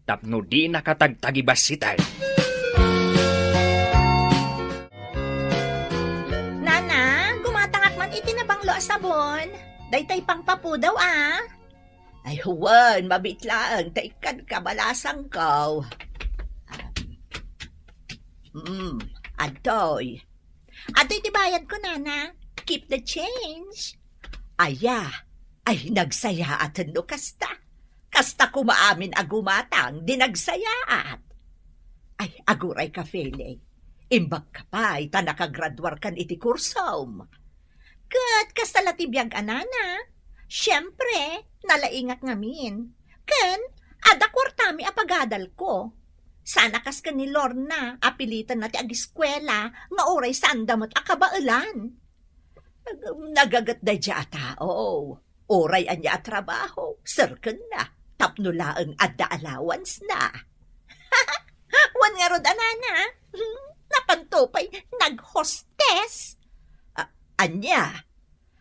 Tapno di nakatagtagibas sitay. Nana, gumatangak man itinabang lo sabon. Daytay pang papudaw Ay huwan, mabitlaan, taikan kabalasang kaw. Adoy. Adoy tibayad ko, Nana. Keep the change. Aya, ay nagsayaatan no kasta. Kasta kumaamin agumatang, di nagsayaat. Ay, aguray ka, Fele. Imbag ka pa, ita nakagraduar kan iti kursom. Kat, kasta latibiyag anana. Siyempre, nalaingat ngamin. Ken, ada kwartami apagadal ko. Sana kas ka ni Lorna, apilitan na ti agiskwela, nga oray sandamot akabailan. Nagagat da dya tao. Oray anya at trabaho, sirken na, tapnulaang adda allowance na. Wan nga rod anana, napantupay, nag-hostess. Anya,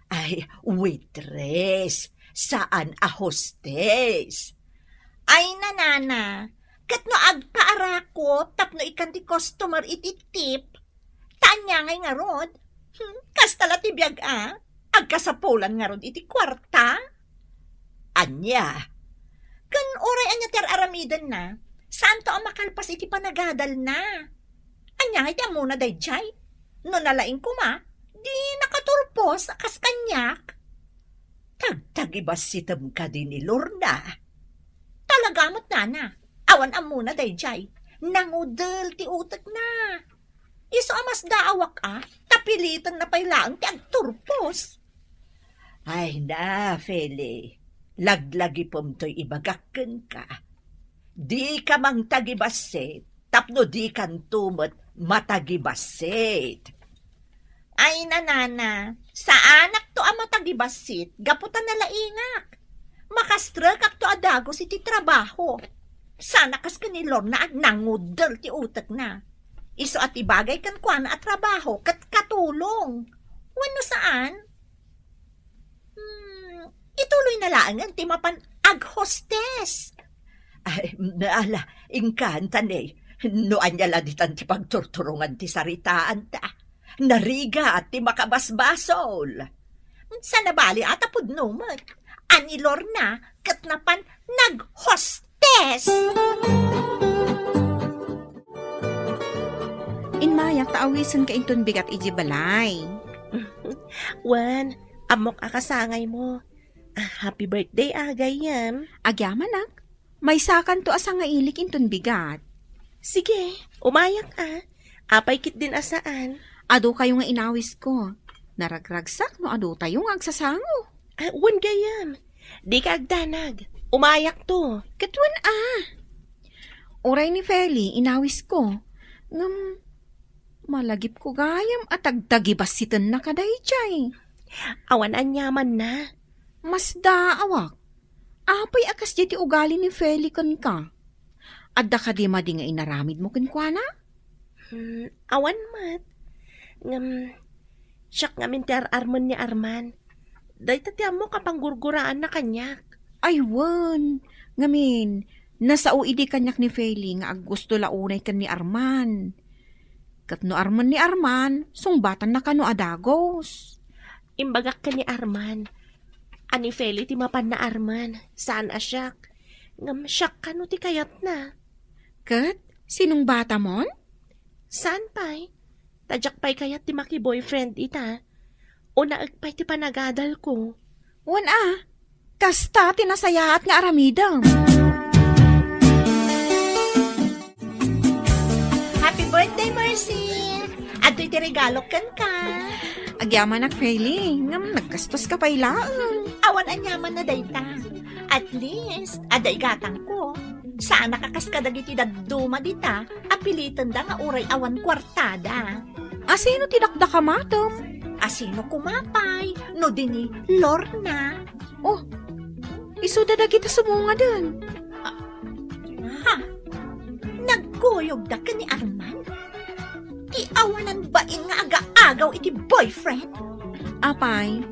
ay, waitress, saan a hostess? Ay, nanana, kat no agpaara ko, tapno ikan ti customer ititip, tanya ngay nga rod, kastala ti biyag agkasapulan nga rod iti kwarta. Anya, kan oray anya ter aramidan na, saan to ang makalpas iti panagadal na? Anya ngay ti amuna day jay, no nalaing kuma, di nakaturpos akas kanyak. Tagtagibas sitam ka din ni Lorna. Talagamot nana, awan amuna day jay, nangudel ti utek na. Iso amas daawak tapilitan na pailaang ti agturpos. Ay na, Fele, laglagi pom to'y ibagakken ka. Di ka mang tagibasit, tapno di kan tumot matagibasit. Ay nanana, sa anak to ang matagibasit, gaputan na laingak. Makastrak ak to adagos iti trabaho. Sana kas kanilor na at nangudel ti utak na. Iso at ibagay kan kuana at trabaho kat katulong. Wano saan? Ituloy na lang ang timapan ag-hostess. Ay, naala, ingkantan no anya laditan ti pagturturungan ti saritaan ta. Nariga at ti makabasbasol. Sa nabali at apudnumat, anilor na katnapan nag-hostess. Inmayak taawisan ka inton bigat iji balay. Wan, amok akasangay mo. Happy birthday, gayam. Agyaman nak, may sakan to asa nga ilik inton bigat. Sige, umayak Apay kit din asaan. Ado kayo nga inawis ko. Naragragsak no ado tayo nga agsasango. Wan gayam. Di ka agdanag. Umayak to. Katwan Oray ni Feli, inawis ko. Malagip ko gayam at agtagibasitan na kaday jay. Awan anyaman na. Mas daawak. Apay akas jeti ugali ni Feli kan ka. Adda ka di madi nga inaramid mo kinkwana? Awan mat. Siyak nga minter arman ni Arman. Day tatiam mo kapanggurguraan na kanyak. Ay wan. Ngamin, nasa uidi kanyak ni Feli nga gusto launay kan ni Arman. Kat no Arman ni Arman, sungbatan na kano adagos. Imbagak ka ni Arman. Ani Feli ti mapan na Arman. Saan asyak? Siyak ka no ti kayat na. Kat, sinong bata mon? Saan pa'y? Tadyak pa'y kayat ti maki-boyfriend ita. O naagpay ti panagadal ko. Wan kasta tinasayaat nga aramidang. Happy birthday, Mercy! Ado'y ti regalo kan ka. Agyaman nak, Feli. Ngam, nagkastos ka pa ilaan. Awan anyaman na dayta. At least, aday gatang ko. Saan nakakas ka dagiti daduma dita, apilitan da nga uray awan kwartada. Asino tinakda ka, madam? Asino kumapay, no dini Lorna. Isuda na kita sumunga dun. Ha? Nagkuyog da ka ni Arman? Ti awanan bain nga aga-agaw iti boyfriend? Apay,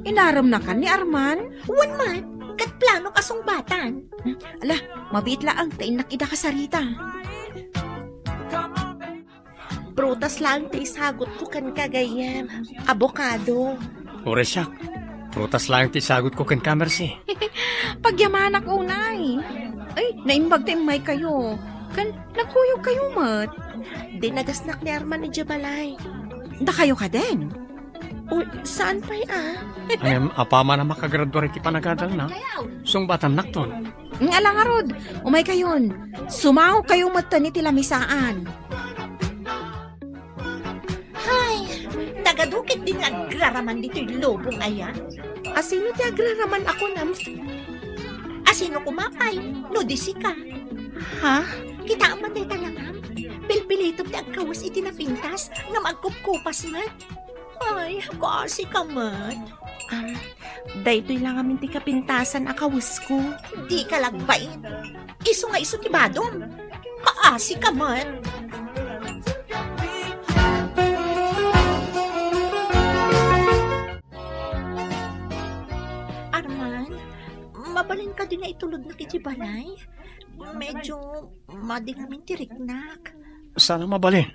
inaram na ka ni Arman? One man, kat plano kasungbatan. Mabit laang tain nakida ka sarita. Prutas lang ti isagot ko kan kagayam. Abokado. Ure siya, prutas lang ti sagot ko kan kamersi. Pagyamanak unay. Ay, naimbag may kayo. Kan, nagkuyog kayo mat. Dinagasnak ni Arman ni Jabalay. Da kayo ka din. O, saan pa'y Ang apama na makagraduar iti panagadal na. Sungbatan nakton. Ng alangarod, umay kayon. Sumaw kayong mata ni tilamisaan. Hay, nagadukit din nga agraraman dito yung lobong aya. Asino ti agraraman ako nam? Asino kumapay, no disi ka. Ha? Kita man day talangam. Pilpilitom ti agkawas iti napintas nga magkupkupas man. Ay, kasi ka man. Daytoy lang amin ti kapintasan akawis ko. Di ka lagbain. Iso nga iso ti badong. Kaasi ka man. Arman, mabalin ka din na itulog na kiti balay. Medyo madingamin tiriknak. Sana mabalin.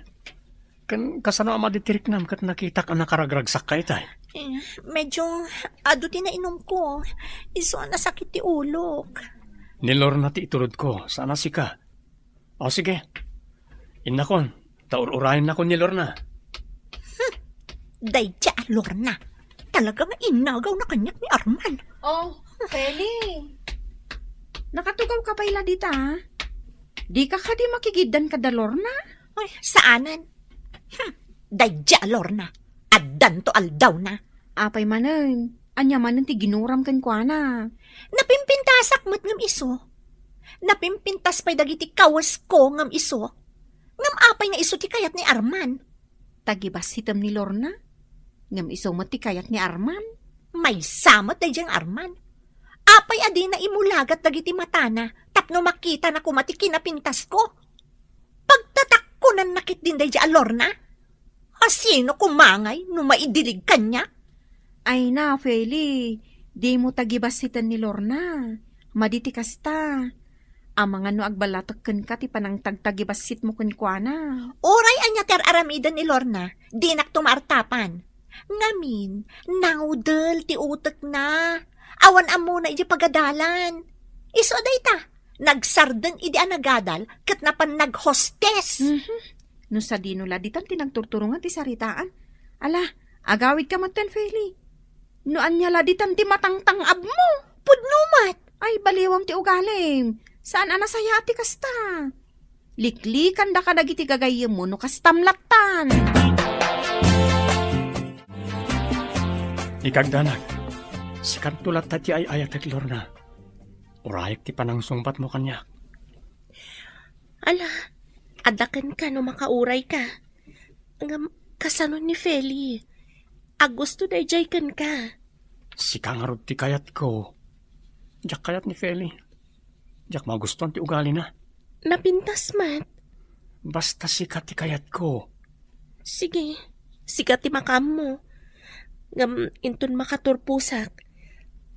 Kan kasano ang maditirik nam kat nakita ka nakaragragsak ka itay. Medyo ado ti na inom ko. Iso na sakit ti ulok. Ni Lorna ti itulod ko. Sana si ka. O sige. Inakon. Taur-urahin na ko ni Lorna. Daytya, Lorna. Talagang inagaw na kanyak ni Arman. Oh, Feli. Nakatugaw ka pa ila dita, ha? Di ka di makigidan ka da, Lorna? Ay, saanan? Daytya, Lorna. Addan to aldaw na. Apay manan. Anya manan ti ginuram kan kwa na. Napimpintasak mo't ngam iso. Napimpintas pa'y dagiti kawas ko ngam iso. Ngam apay na iso ti kayat ni Arman. Tagibas hitam ni Lorna. Ngam iso mo ti kayat ni Arman. May samot day diyang Arman. Apay adi na imulagat dagiti matana. Tapno makita na kumati kinapintas ko. Pagtatak ko nan nakit din day diyang Lorna. Asino kumangay no maidilig kanya? Ay na, Feli. Di mo tagibas hitan ni Lorna. Maditi kasta. Ang mga no agbalatakken ka ti panang tagtagibasit mo kun kwa na. Oray anya ter aramida ni Lorna. Di nak tumartapan. Ngamin, naudel ti utek na. Awan amo na iti pagadalan. Iso dayta, nagsarden idi anagadal ket napan naghostes. No sa dinula ditan tinagturturungan ti saritaan. Ala, agawid ka man ten, Feli. No anya laditan ti matangtang ab mo. Pudnumat. Ay, baliwang ti ugalim. Saan anasaya ti kasta? Liklikan da ka dagiti gagayem mo no kastamlatan. Ikagdanag. Sikan tulat tati ay ayat at Lorna. Urayak ti panang sungbat mo kanya. Ala, adakan ka no makauray ka. Ngam, kasano ni Feli. Agusto da jay kan ka. Sikangarod ti kayat ko. Jak kayat ni Feli. Jak magustuhan ti ugali na. Napintas mat. Basta sikat ti kayat ko. Sige, sikat ti makam mo. Ngam, intun makaturpusak.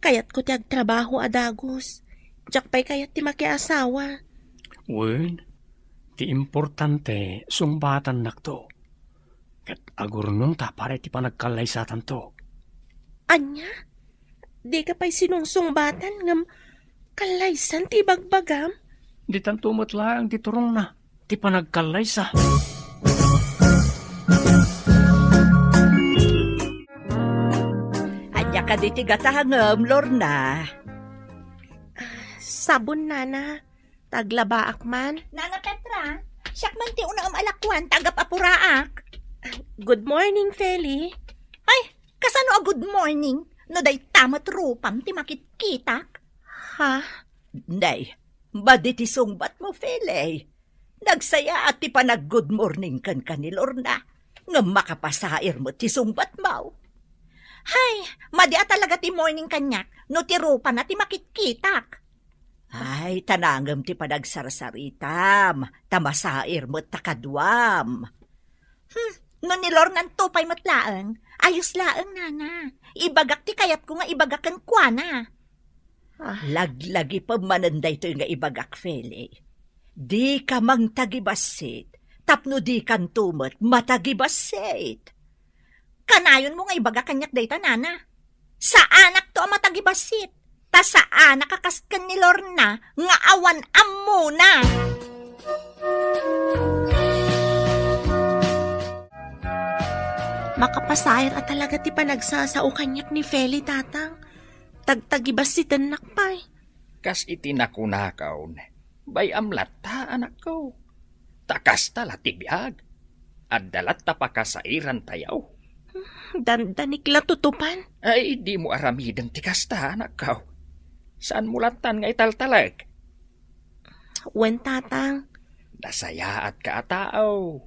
Kayat ko ti agtrabaho adagos. Jak pa'y kayat ti makiasawa. Wen, ti importante sungbatan nakto. Kat agurnong ta pare ti panagkalaysatan to. Anya? Di ka pa'y sinungsungbatan ngam kalaysan ti bagbagam? Di tantumot lang ti turong na. Ti panagkalaysa. Anya ka di ti gatahangam, Lorna. Sabon, nana. Taglabaak man. Nana Petra, siyak man ti unang alakwan, tagap apuraak. Good morning, Feli. Ay, kasano a good morning? No day tamat rupam ti makitkitak. Ha? Nay, badi ti sungbat mo, Fele. Nagsaya at ti panag good morning kan ni Lorna. Nga makapasair mo ti sungbat mo. Hay, madia talaga ti morning kanyak, no ti rupan na ti makitkitak. Ay, tanangam ti panagsarsaritam. Tamasair mo takadwam. No ni Lornan tupay matlaang, ayos laang nana. Ibagak ti kayat ko nga ibagakan kwa na. Laglagi pa mananday to nga ibagak, Fele. Di ka mang tagibasit. Tapno di kan tumot, matagibasit. Kanayon mo nga ibagakan yak dayta nana. Sa anak to ang matagibasit. Ta sa anak kakaskan ni Lorna nga awan ammo na. Makapasayar at talaga ti panagsasao kanyak ni Feli, tatang. Tagtagibas si tanakpay. Kas itinakunakaw, bay amlat ta, anak ko. Takas tala tibiyag. At dalat ta pakasairan tayaw. Dandanik tutupan. Ay, di mo aramidang tikas ta, anak ko. Saan mo lantan nga italtalag? Wen, tatang. Nasaya at kaatao.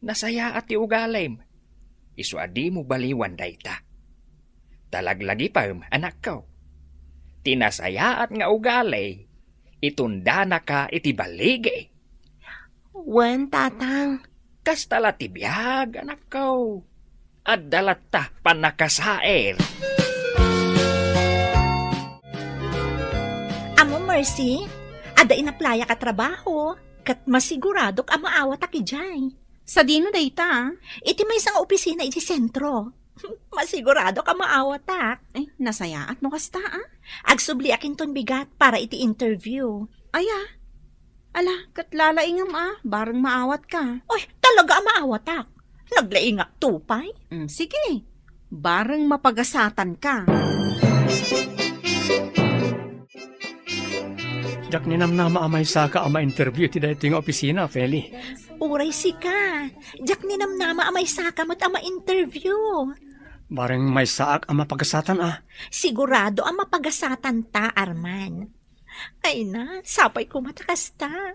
Nasaya at iugalim. Iswadi mo baliwan dayta. Talaglagi pa, anak ko. Tinasaya at nga ugali. Itunda na ka itibaligi. Wen, tatang. Kastala tibiyag, anak ko. At dalat ta panakasair. Amo Mercy, ada inaplaya ka trabaho. Kat masiguradok ang maawat aki jay. Sa dino dayta? Iti may isang opisina iti sentro. Masigurado ka maawatak. Ay, nasayaat no kasta Agsubli akin ton bigat para iti interview. Aya. Ala, katlalaingam barang maawat ka. Oy, talaga maawatak. Naglaingak tupay. Sige, barang mapagasatan ka. Jak ninamnama amay saka ama interview ti dayto nga opisina, Feli. Uray si ka. Jak ninamnama amay saka mat ama interview. Bareng may saak ama pagasatan Sigurado ang mapagasatan ta, Arman. Ay na, sapay ko matakasta.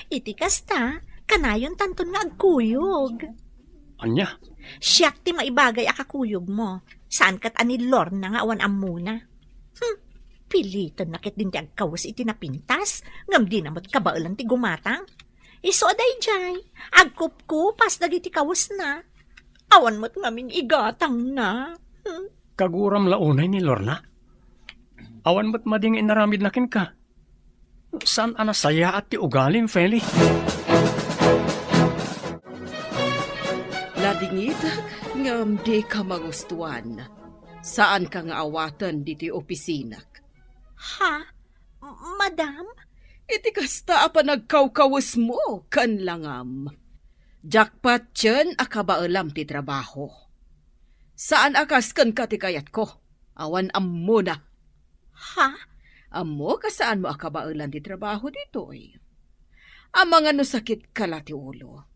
Iti kasta, kanayon tanton nga agkuyog. Anya? Siyak ti maibagay akakuyog mo. Saan kat ani Lorna nga awan amuna. Pilitan nakit din ti agkawas iti napintas. Ngam di namat kabailan ti gumatang. Iso aday jay, agkup-kupas dagiti kawas na. Awan mo't ngamin igatang na. Kaguram launay ni Lorna. Awan mo't mading inaramid nakin ka. Saan anasaya at ti ugalim, Feli? Ladingit, ngam di ka magustuhan. Saan ka nga awatan diti opisinak? Ha? Madam? Iti kasta apa nagkawkawas mo, kan langam. Jackpot yan akabaalam ti trabaho. Saan akas kan katikayat ko? Awan ammo na. Ha? Ammo kasaan mo akabaalan ti trabaho dito eh. Ang mga no sakit kala ti ulo.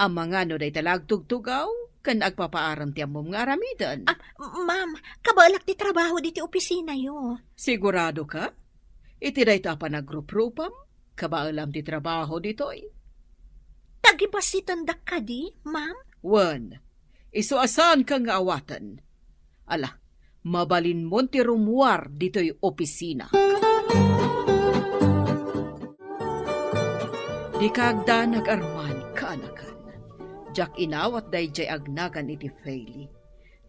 Ang mga no day talagtugtugaw, kan agpapaaram ti amom nga aramidan. Ma'am, kabalak ti trabaho diti opisina yo. Sigurado ka? Iti day ta pa nagruprupam, kabaalam ti trabaho dito eh. Tagibasitan dak ka di, ma'am? Wan, isuasan ka nga awatan. Ala, mabalin mo ti rumuar dito'y opisina. Di kagda nag-arman kaanakan. Jak inawat day jay agnagan iti Feli.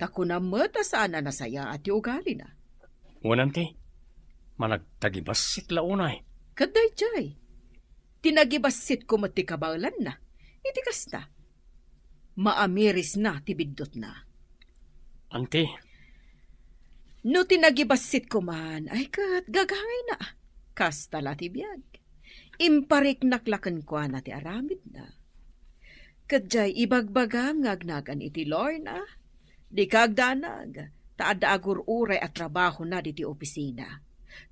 Takuna mata sana nasaya at ugali na. Unante, managtagibas sitla unay. Kaday jay. Tinagibasit ko mati kabalan na. Iti kasta. Maamiris na tibidot na. Ante, No tinagibasit ko man, ay kat gagangay na. Kasta latibiyag. Imparik naklakan ko na ti aramid na. Kadjay ibagbaga ngagnagan iti Lorna. Di kagdanag, taada agur uray at trabaho na diti opisina.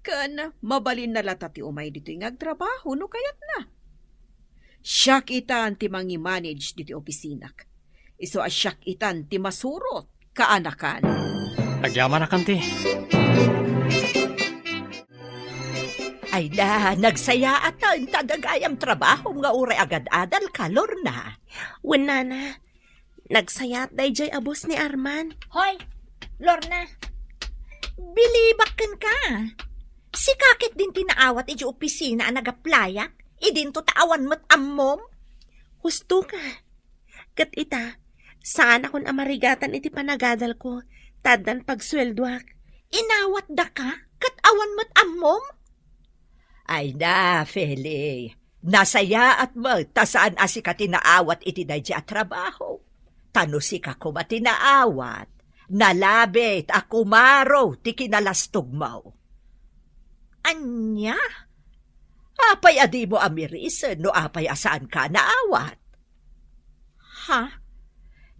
Kan mabalin na lata ti umay dito ngagtrabaho no kayat na. Siya kita ti mangi-manage diti opisinak. Iso asyak itan ti masurot kaanakan. Agyaman na kanti. Ay da, nagsaya atan tadagayam trabaho nga uray agad-adal ka, Lorna. Wala na. Nagsayat dayjay abos ni Arman. Hoy, Lorna, Bilibakan ka. Si kakit din tinaawat iti opisina ang nagaplayak, idin to taawan mo't ammom. Husto ka. Kat ita, saan akong amarigatan iti panagadal ko, tadan pagsweldoak. Inawat da ka, kat awan mo't ammom. Ay da, Feli. Nasaya at mo, tasaan asi ka tinaawat iti dahi at trabaho. Tano si ka kuma tinaawat. Nalabit ako maro ti kinalastog mo. Anya? Apay adi mo amirisen no apay asaan ka naawat? Ha?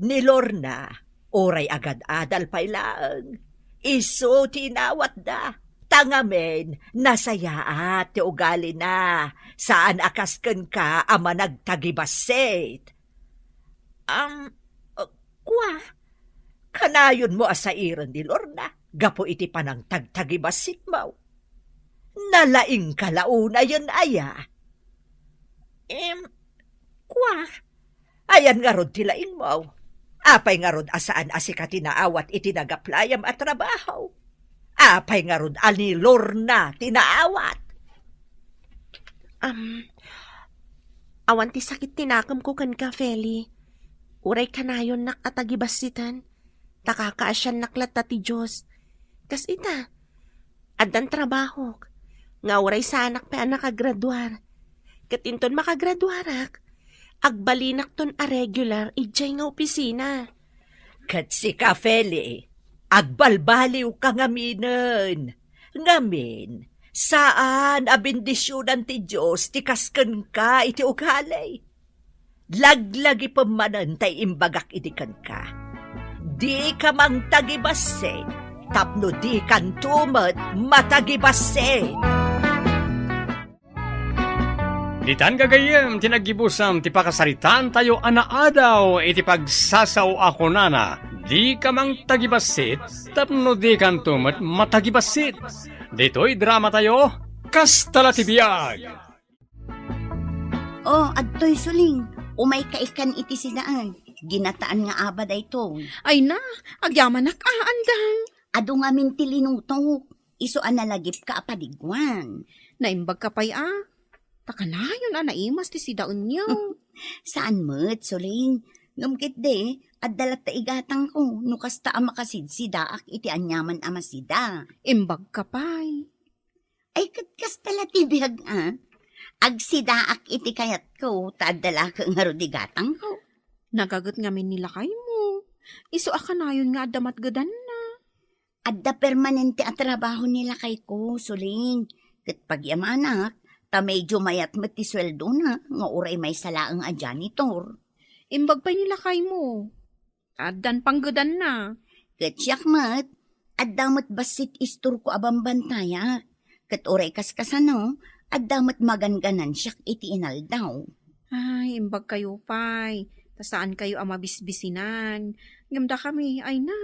Ni Lorna, oray agad-adal pailaang. Iso tinawat da. Tangamen, nasayaat ti ugali na. Saan akasken ka ama nagtagibaset? Kwa? Kanayon mo asairan di Lorna, gapo iti panang tagtagibasit mo. Nalaing kalauna yun aya. Kwa? Ayan nga rod tilaing mo. Apay nga rod asaan asika tinaawat iti nagaplayam at trabaho. Apay nga rod ani Lorna tinaawat. Awan ti sakit tinakam ko kan ka, Feli. Uray kanayon nak atagibasitan. Takakaasyan naklat ti Diyos. Kas ita, adan trabaho. Nga uray sanak pa nakagraduar. Katinton makagraduarak. Agbalinak ton a regular ijay nga opisina. Kat si ka, Feli, agbalbaliw ka ngaminan. Ngamin, saan abindisyonan ti Diyos ti kasken ka iti ugalay? Laglagi pamanan tay imbagak idikan ka. Di ka mang tagibaset, tapno di kan tumat matagibaset. Ditan gagayem, tinagibusam, ti pakasaritan tayo anaadaw, iti pagsasaw ako nana. Di ka mang tagibasit, tapno di kan tumat matagibasit. Dito'y drama tayo, Kastala ti Biag. oh, adtoy suling, umay kaikan iti sinaan. Ginataan nga abad ay to. Ay na, agyaman na kaandang. Ado nga minti linutok, iso analagip ka apadigwan. Naimbag ka pa'y Takanayon naimas ti sidaon niyo. Saan mo't, suling? Ngamkit de, at dalat ta igatang ko, nukas ta amakasid-sida ak iti anyaman amasida. Imbag ka pa'y. Ay katkas tala tibiyag agsida ak iti kayat ko, taadala ka nga rodigatang ko. Nagagat ngamin nila kayo mo. Iso akanayon nga adamat gadan na. Adda permanente at trabaho nila kay ko, suling. Kat pagyamanak, ta medyo mayat mati sweldo na, nga uray may salaang a janitor. Imbag pa nila kayo mo. Adan panggadan na. Kat siyak mat, addamat basit istur ko abang bantaya. Kat uray kaskasano, addamat maganganan siyak iti inaldaw. Ay, imbag kayo pa'y. Saan kayo ang mabisbisinan? Ngamda kami, ay na.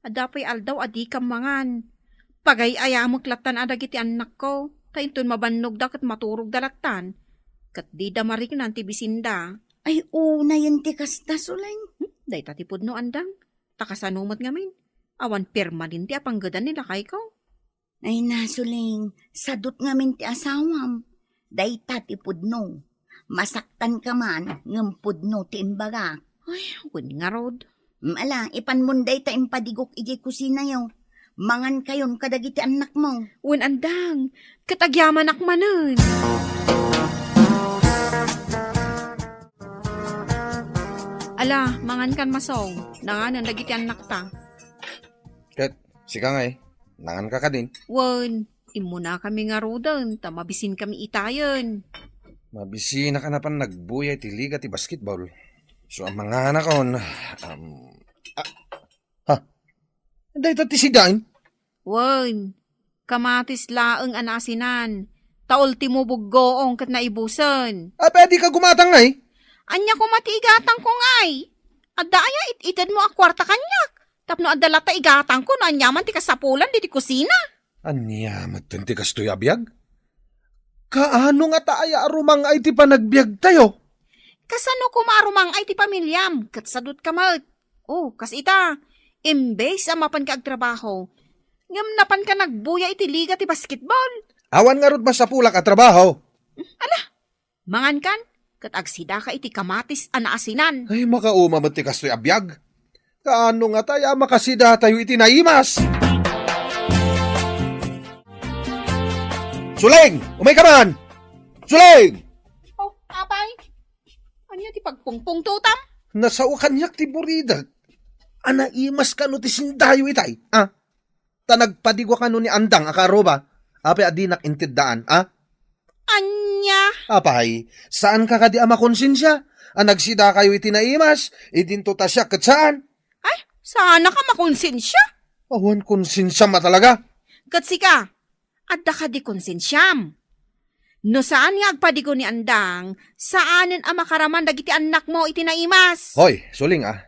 Adapay aldaw adi kam mangan. Pagay ayamok latan adagiti anak ko. Tainton mabannog da kat maturog dalatan. Kat di da marik nanti bisinda. Ay, una yun ti kasta suling. Day tatipod no andang. Takasanumot ngamin. Awan permanent ti apanggadan nila kay ko. Ay nasuling, sadot ngamin ti asawam. Day tatipod no. Masaktan ka man, ngampod no ti imbaga. Ay, win nga rod. Ala, ipanmunday ta impadigok iji kusina yaw. Mangan kayon kadagiti anak mo. Win andang, katagyaman akmanan. Ala, mangan kan masong. Nanganan dagiti anak ta. Kat, sika nga nangan ka din. Wan, imuna kami nga rodan, tamabisin kami itayan. Mabisi na ka na pan nagbuyay ti liga ti basketball. So ang mga anak ko, dahil ti sidain. Wan, kamatis laeng anasinan. Taol ti mo buggoong kat naibusan. Pwede ka gumatang nga Anya ko matigatang ko ngay. Adda aya it-ited mo a kwarta kanyak. Tapno adda lata igatang ko no anyaman ti kasapulan di kusina. Anya, matenti kastoy abiyag? Kaano nga taaya arumang ay ti panagbiag tayo? Kasano ko maarumang ay ti pamilyam, katsadot ka mat. Oh, kas ita, imbes ang mapan ka agtrabaho, ngam napan ka nagbuya iti liga ti basketball. Awan nga rod ba sa pulak at trabaho? Mangan kan, kat agsida ka iti kamatis anaasinan. Ay, makauma ti kastoy abiyag. Kaano nga tayo makasida tayo iti naimas? Suling! Umay ka man! Suling! Oh, apay, ano ti pagpungpung tutam? Nasa kanyak ti burida. Anaimas ka no ti sindayo itay, ah? Tanagpadigwa ka no ni Andang akaroba. Apay adinak intidaan, ah? Anya, Apay, saan ka kadi ama konsensya? Nagsida kayo iti naimas, idinto ta siya kat saan? sana ka makonsensya. Awan konsensya ma talaga. Kat sika, adda ka di konsensyam. No saan nga agpadigo ni Andang, saanin ang makaraman dagiti anak mo iti naimas? Hoy, suling ah.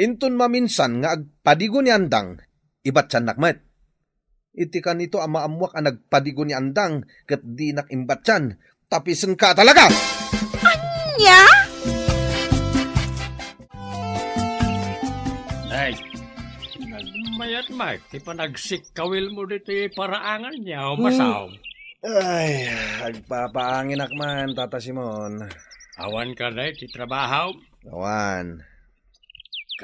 Inton maminsan nga agpadigo ni Andang, ibat siya nakmet. Iti ka nito ang maamuak ang nagpadigo ni Andang, kat di nakimbat siyan, tapisen ka talaga! Anya? Ay, nagmayat Mike, ti panagsikawil mo dito yung paraangan niya o masaw. Ay, agpapaangin akman, Tata Simon. Awan ka na ti trabaho. Awan.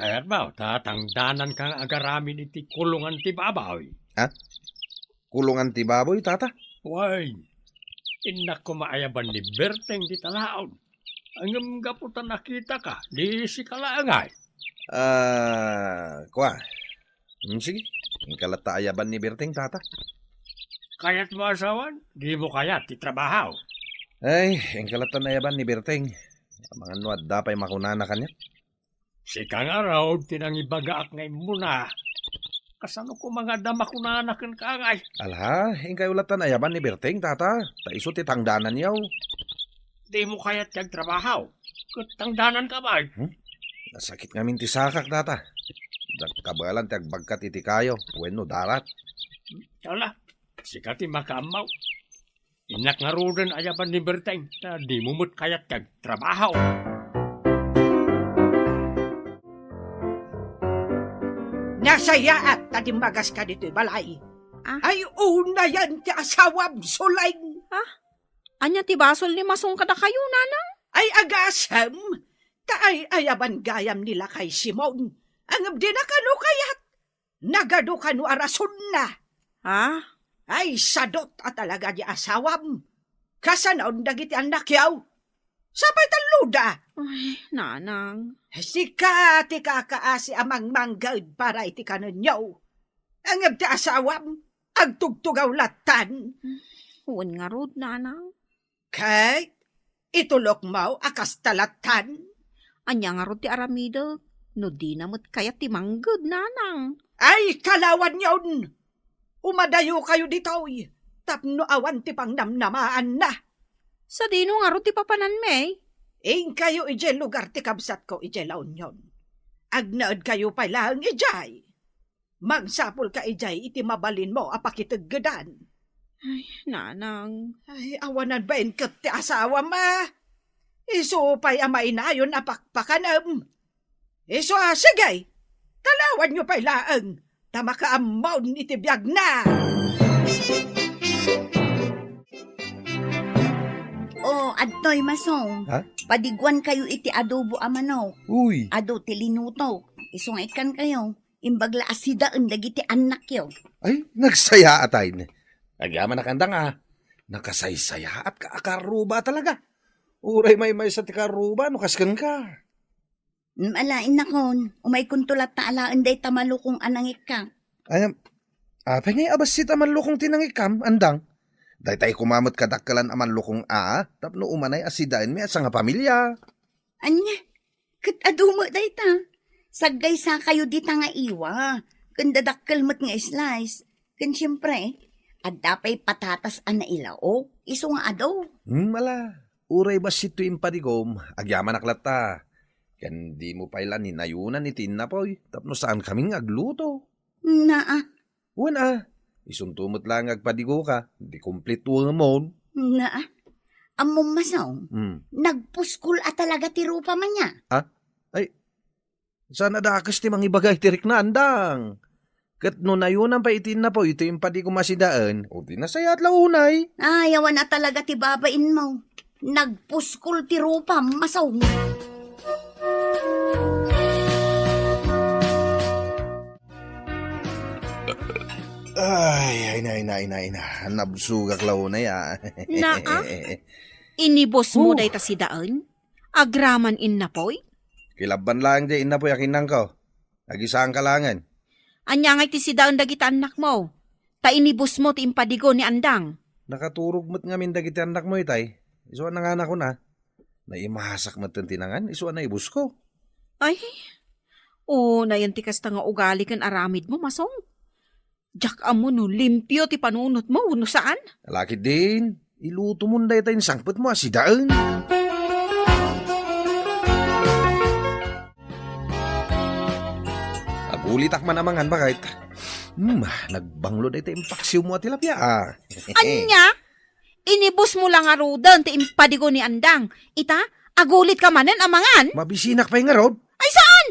Kaya't ba, tatangdanan kang agaramin iti kulungan ti babaw. Kulungan ti baboy, Tata? Way, inak ko maayaban ni Berteng di talaon. Ang gaputan nakita ka, di si kalaangay. Kwa. Sige, ang kalatayaban ni Berting, Tata. Kaya't mo asawan, di mo kayat ti trabaho. Ay, ang kalatayaban ni Berting. Ang mga nuad dapay makunana kanya. Si kang araw, tinangibagaak ngay muna. Kasano ko mga damakunana kan kaangay. Alha, ang kayulatan ayaban ni Berting, Tata. Taiso ti tangdanan yaw. Di mo kayat kag trabaho. Tangdanan ka ba? Nasakit ngamin ti sakak, Tata. Kabalan ti agbagkat iti kayo. Bueno, darat. Kala, sikat ti makamaw. Inak nga rodan ayaban ni Berteng na di mo mo't kayat kag trabaho. Nasaya at tadimbagas ka dito'y balay. Ay, una yan ti asawam, sulaing. Anya ti basol ni masong kada kayo, nanang? Ay, agasam. Kaay ayaban gayam nila kay Simon. Ang abdi na kanu kayat. Nagado kanu arason na. Ha? Ay, sadot at talaga di asawam. Kasanaon dagiti anak yaw. Sabay taluda. Ay, nanang. Sika ti kakaasi amang manggad para iti kanunyaw. Ang abdi asawam, agtugtugaw latan. Huwag nga rod, nanang. Kay, itulok mo akas talatan. Anya nga rod ti aramida. No di namot kaya ti manggad, nanang. Ay, kalawan yun. Umadayo kayo ditoy. Tapno awan ti pang namnamaan na. Sa dino nga rod ti papanan me. Ing kayo ije lugar ti kabsat ko ije laon yon. Agnaad kayo pa lang ijay. Magsapol ka ijay iti mabalin mo apakitaggadan. Ay, nanang. Ay, awanan ba kat ti asawa ma? Isupay amay na yun apakpakanam. Iso sigay, talawan nyo pa ilaang. Tama ka amaw iti biyag na. O, adtoy masong. Ha? Padiguan kayo iti adobo amanaw. Uy, Ado ti linuto. Isungaikan kayo. Imbagla asidaan dagiti anak yo. ay, nagsaya atay. Agyaman na kandang nakasaysaya at kaakaruba talaga. Uray may sa ti karuba, no kaskan ka. Malain na kon. Umay kuntulat na alaan day tamalukong anangik ka. Ayam, apay ngay abas si taman lukong tinangikam, andang. Day tayo kumamot kadakkalan aman lukong tapno umanay asidain mi at nga pamilya. Anya, kat adumo day ta. Sagay sa kayo di ta nga iwa. Kandadakkel mat nga slice. Kan siyempre, adapay patatas ana ilao. Iso nga ado. Mala, uray ba si tuim padigom, agyaman aklata. Kan di mo pa ilan ninayunan iti inapoy. Tapno saan kaming agluto? Naa, Wala. Isuntumot lang agpadigo ka. Di kompleto mo. naa. Amom masaw, nagpuskul at talaga ti rupa man niya. Sana dakas ti mangibagay tirik na andang. Kat no nayunan pa itin na po, ito yung padi ko masidaan. O di nasaya at launay. Ayawan na talaga ti babain mo. Nagpuskul ti rupa, masaw. Ay, nabsugak launay Naa? Inibos mo day ta si daan? Agraman in na poy? Kilaban lang di ina po yakinang ko. Nagisaan ka langan. Anya nga ti si daan dagiti anak mo. Ta inibos mo ti impadigo ni Andang. Nakaturog mo't nga min dagiti anak mo itay. Isuan na nga na ko na. Naimahasak mo't tinangan, isuan na ibus ko. Ay, o nayan ti kasta nga ugali kan aramid mo, masong. Jak amo no, limpyo ti panunot mo, no saan? Alakit din. Iluto mo na itay sangpot mo asidaan. Agulitak man amangan bakit? Nagbanglo na itay impaksiw mo at tilapia Anya? Inibos mo lang arudan ti impadigo ni Andang. Ita, agulit ka manen amangan? Mabisinak pa yung arod. Ay saan?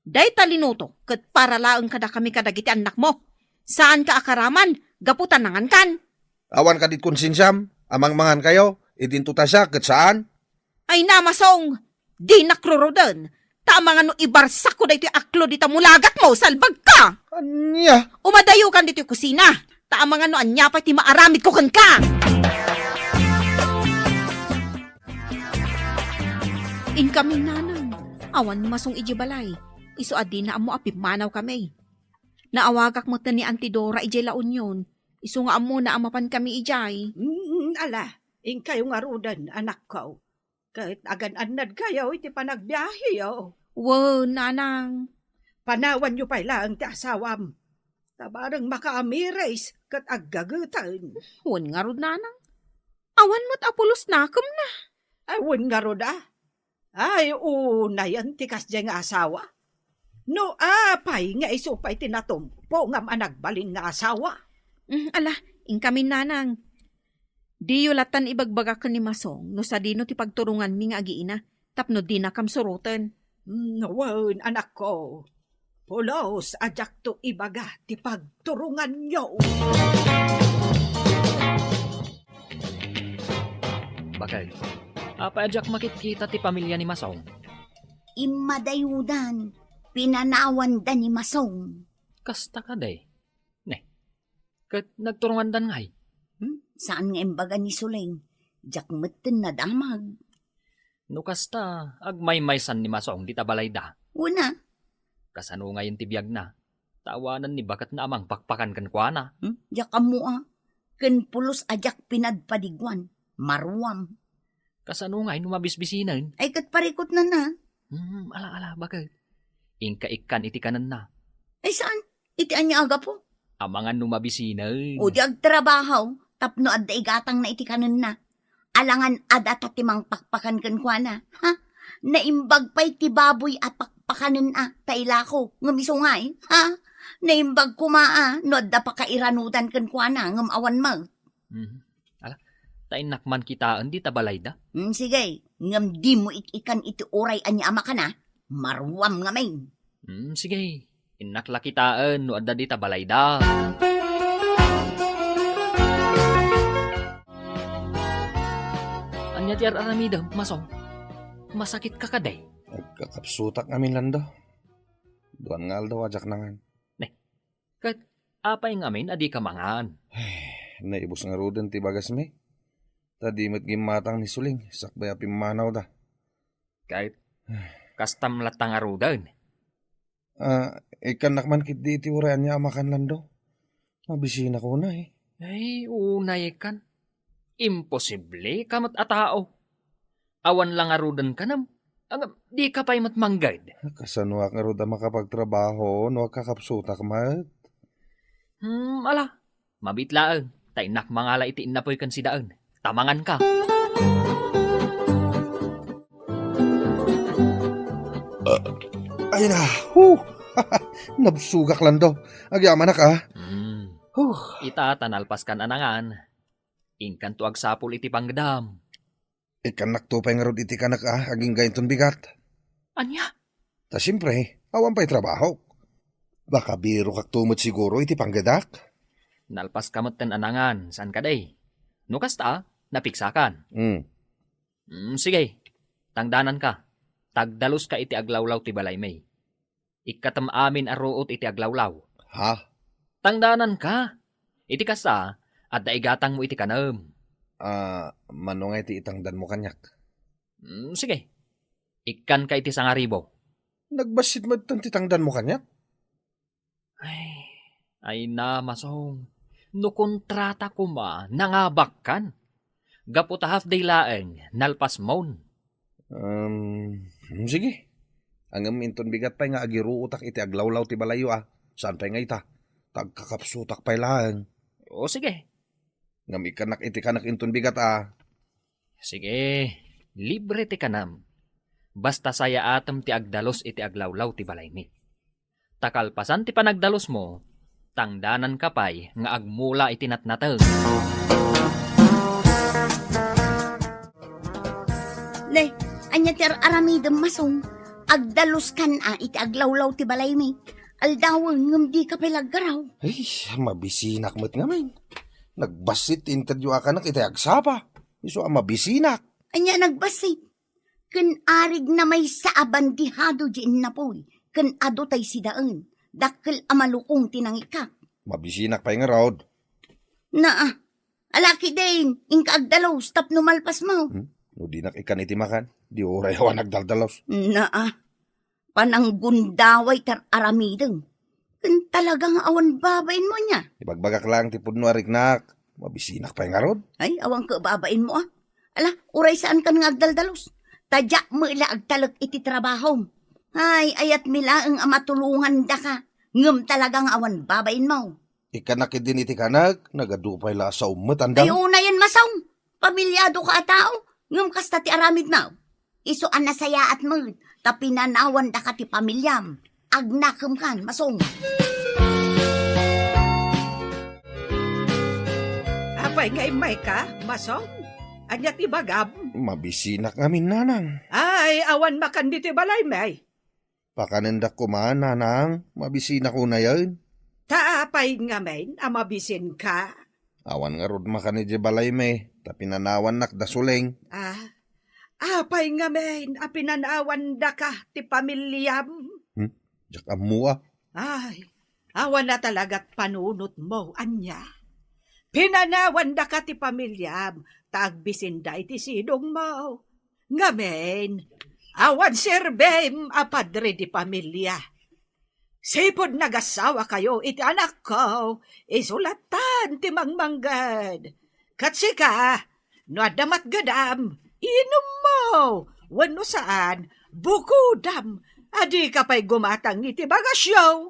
Day talinuto, kat para laang kada kami kadagiti anak mo. Saan ka akaraman? Gaputan nangan kan. Awan ka dit konsinsyam. Amang mangan kayo. Idinto ta siya kat saan? Ay namasong, di nakrurudan. Tamangan no ibarsak ko dito aklo dito mulagat mo, salbag ka. Anya? Umadayo kan dito yung kusina. Tamangan no anya pa ti maaramid ko kan ka. Incoming nanang. Awan masong ijibalay. Iso adi na amo apimanaw kami. Naawagak mo ni Auntie Dora ijay la union. Iso nga amo na amapan kami ijay. Ala, ing kayo nga rudan, anak ko. Kahit agan-anad kayo, iti panagbiyahe yo. Wow, nanang. Panawan nyo pa ilang ti asawam. Tabarang makaamires kat aggagutan. Huwag nga rod nanang. Awan mo't apulos nakam na. Ay, wun nga ruda. Ay, una yan ti kasdya nga asawa. No, apay nga isupay tinatumpo nga managbalin nga asawa. Ala, ingkamin nanang. Di yulatan ibagbagak ni Masong no sa dino ti pagturungan mi nga agiina tapno di na kam surutan. Wan, anak ko. Pulos, ajak to ibaga ti pagturungan nyo. Bakay, apa-ajak makikita ti pamilya ni Masong? Imadayudan, pinanawan da ni Masong. Kasta ka day. Ne, kat nagturungan dan ngay. Saan nga imbaga ni Suleng? Jak metten na damag. No kasta, agmay-maysan ni Masong di tabalay da. Una, Kasano ngayon ti biyag na. Tawanan ni bakat na amang pakpakan kan kwa na. jak amo ken pulos ajak pinadpadigwan. Marwam. Kasano ngayon umabisbisinan. Ay kat parikot na na. Ala, bakit? Inka-ikan iti kanan na. Ay saan? Iti anya aga po. Amangan numabisinan. O di agtrabahaw, tapno adda igatang na iti kanon na. Alangan ada tatimang pakpakan kan kwa na. Ha? Naimbag pa'y ti baboy at pakpakanon taila ko, ngamisungay. Ha? Naimbag kumaa, no adda pa kairanudan kan kwa na, ngamawan mo. Ala, tainakman kitaan di tabalay da. Sige, ngam di mo ikan iti oray anya ama ka na, marwam nga may. Sige, inakla kitaan no adda di tabalay da. Anya ti aramida, Masong. Masakit ka kaday. Nagkakapsutak ngamin lando. Duan ngal daw ajak nangan. Kat apay ngamin adi ka mangan. Naibos nga rudan ti bagas me. Tadi met gimatang ni Suling. Sakbay apimanaw da. Kahit kastam latang arudan. Ikan nakman kit di iti urayan niya amakan lando. Mabisina ko na Ay, unay kan. Imposible kamat atao. Awan lang arudan ka nam. Di ka pa'y matmanggad. Kasano nga ruda makapagtrabaho no kakapsutak mat. Ala. Mabitlaan. Tainak mangala iti inapoy kan si daan. Tamangan ka. Ay na, huh. Nabsugak lang daw. Agyaman na ka. Huh. Ita tanalpas kan anangan. Ingkan tuag sapul iti panggedam. Ikanak to pa nga rod iti kanak aging gayon bigat. Anya? Ta siyempre, awan pa'y trabaho. Baka biro kak tumot siguro iti panggadak. Nalpas kamot ten anangan. San ka day? Nukas ta, napiksakan. Sige, tangdanan ka. Tagdalos ka iti aglawlaw ti balay may. Ikatam amin aruot iti aglawlaw. Ha? Tangdanan ka. Iti kasa, at daigatang mo iti kanam. Manong iti itangdan mo kanyak. Sige, ikan ka iti sangaribo. Nagbasit mo itong titangdan mo kanyak? Ay na, masong. No kontrata ko nangabak kan. Gaputa half day laeng, nalpas mon. Sige. Ang minton bigat pa nga agiru utak iti aglawlaw ti balayo Saan pa nga ita? Tagkakapsutak pa lang. O sige. Ngam ikanak iti kanak inton bigat Sige, libre ti kanam. Basta saya atem ti agdalos iti aglawlaw ti balay mi. Takalpasan ti panagdalos mo, tangdanan ka pa'y nga agmula iti natnateng. Le, anya ti aramidem masong. Agdalos kan iti aglawlaw ti balay mi. Aldawang ngam di ka palaggaraw. Ay, mabisinak mo't nga man. Nagbasit interview akanak iti agsapa. Iso mabisinak. Anya nagbasit. Ken arig na may saabandihado diin na po'y. Ken ado tay sidaan. Dakkel amalukong tinangikak. Mabisinak pa nga rod. Alaki din. Inka agdalos tapno malpas mo. No di ikan iti makan. Di oray awan nagdaldalos. Pananggundaway tar aramideng. Ken talagang awan babain mo niya. Ibagbagak lang ti pudno ariknak. Mabisinak pa nga rod. Ay, awang ka babain mo Ala, uray saan ka nga agdaldalos? Tadya mo ila agtalag iti trabaho. Ay, ayat mila ang amatulungan da ka. Ngam talagang awan babain mo. Ikanak din iti kanak. Nagadupay la sa umot Ay, andam. una yan masaw. Pamilyado ka tao. Ngam kasta ti aramid mo. Iso an nasaya at mo. Tapinanawan da ka ti pamilyam. Agnakam kan, masong. Apay ngay may ka, masong? Anya ti bagam? Mabisinak ngamin nanang. Ay, awan makan di ti balay may. Pakanendak ko man nanang. Mabisinak ko na yan. Taapay nga may, amabisin ka. Awan nga rod makan iti balay may. Tapinanawan nak dasuleng. Apay nga may, apinanawan da ka ti pamilyam. Jak amua. Ay, awan na talaga't panunot mo, anya. Pinanawan da ka ti pamilyam, tagbisin da iti sidong mo. Ngamen, awan sirbem apadre di pamilya. Sipod nagasawa kayo iti anak ko, isulatan ti mangmanggad. Katsika, no adamat gadam, inom mo, wano saan, bukudam, adi ka pa'y gumatang iti bagasyaw.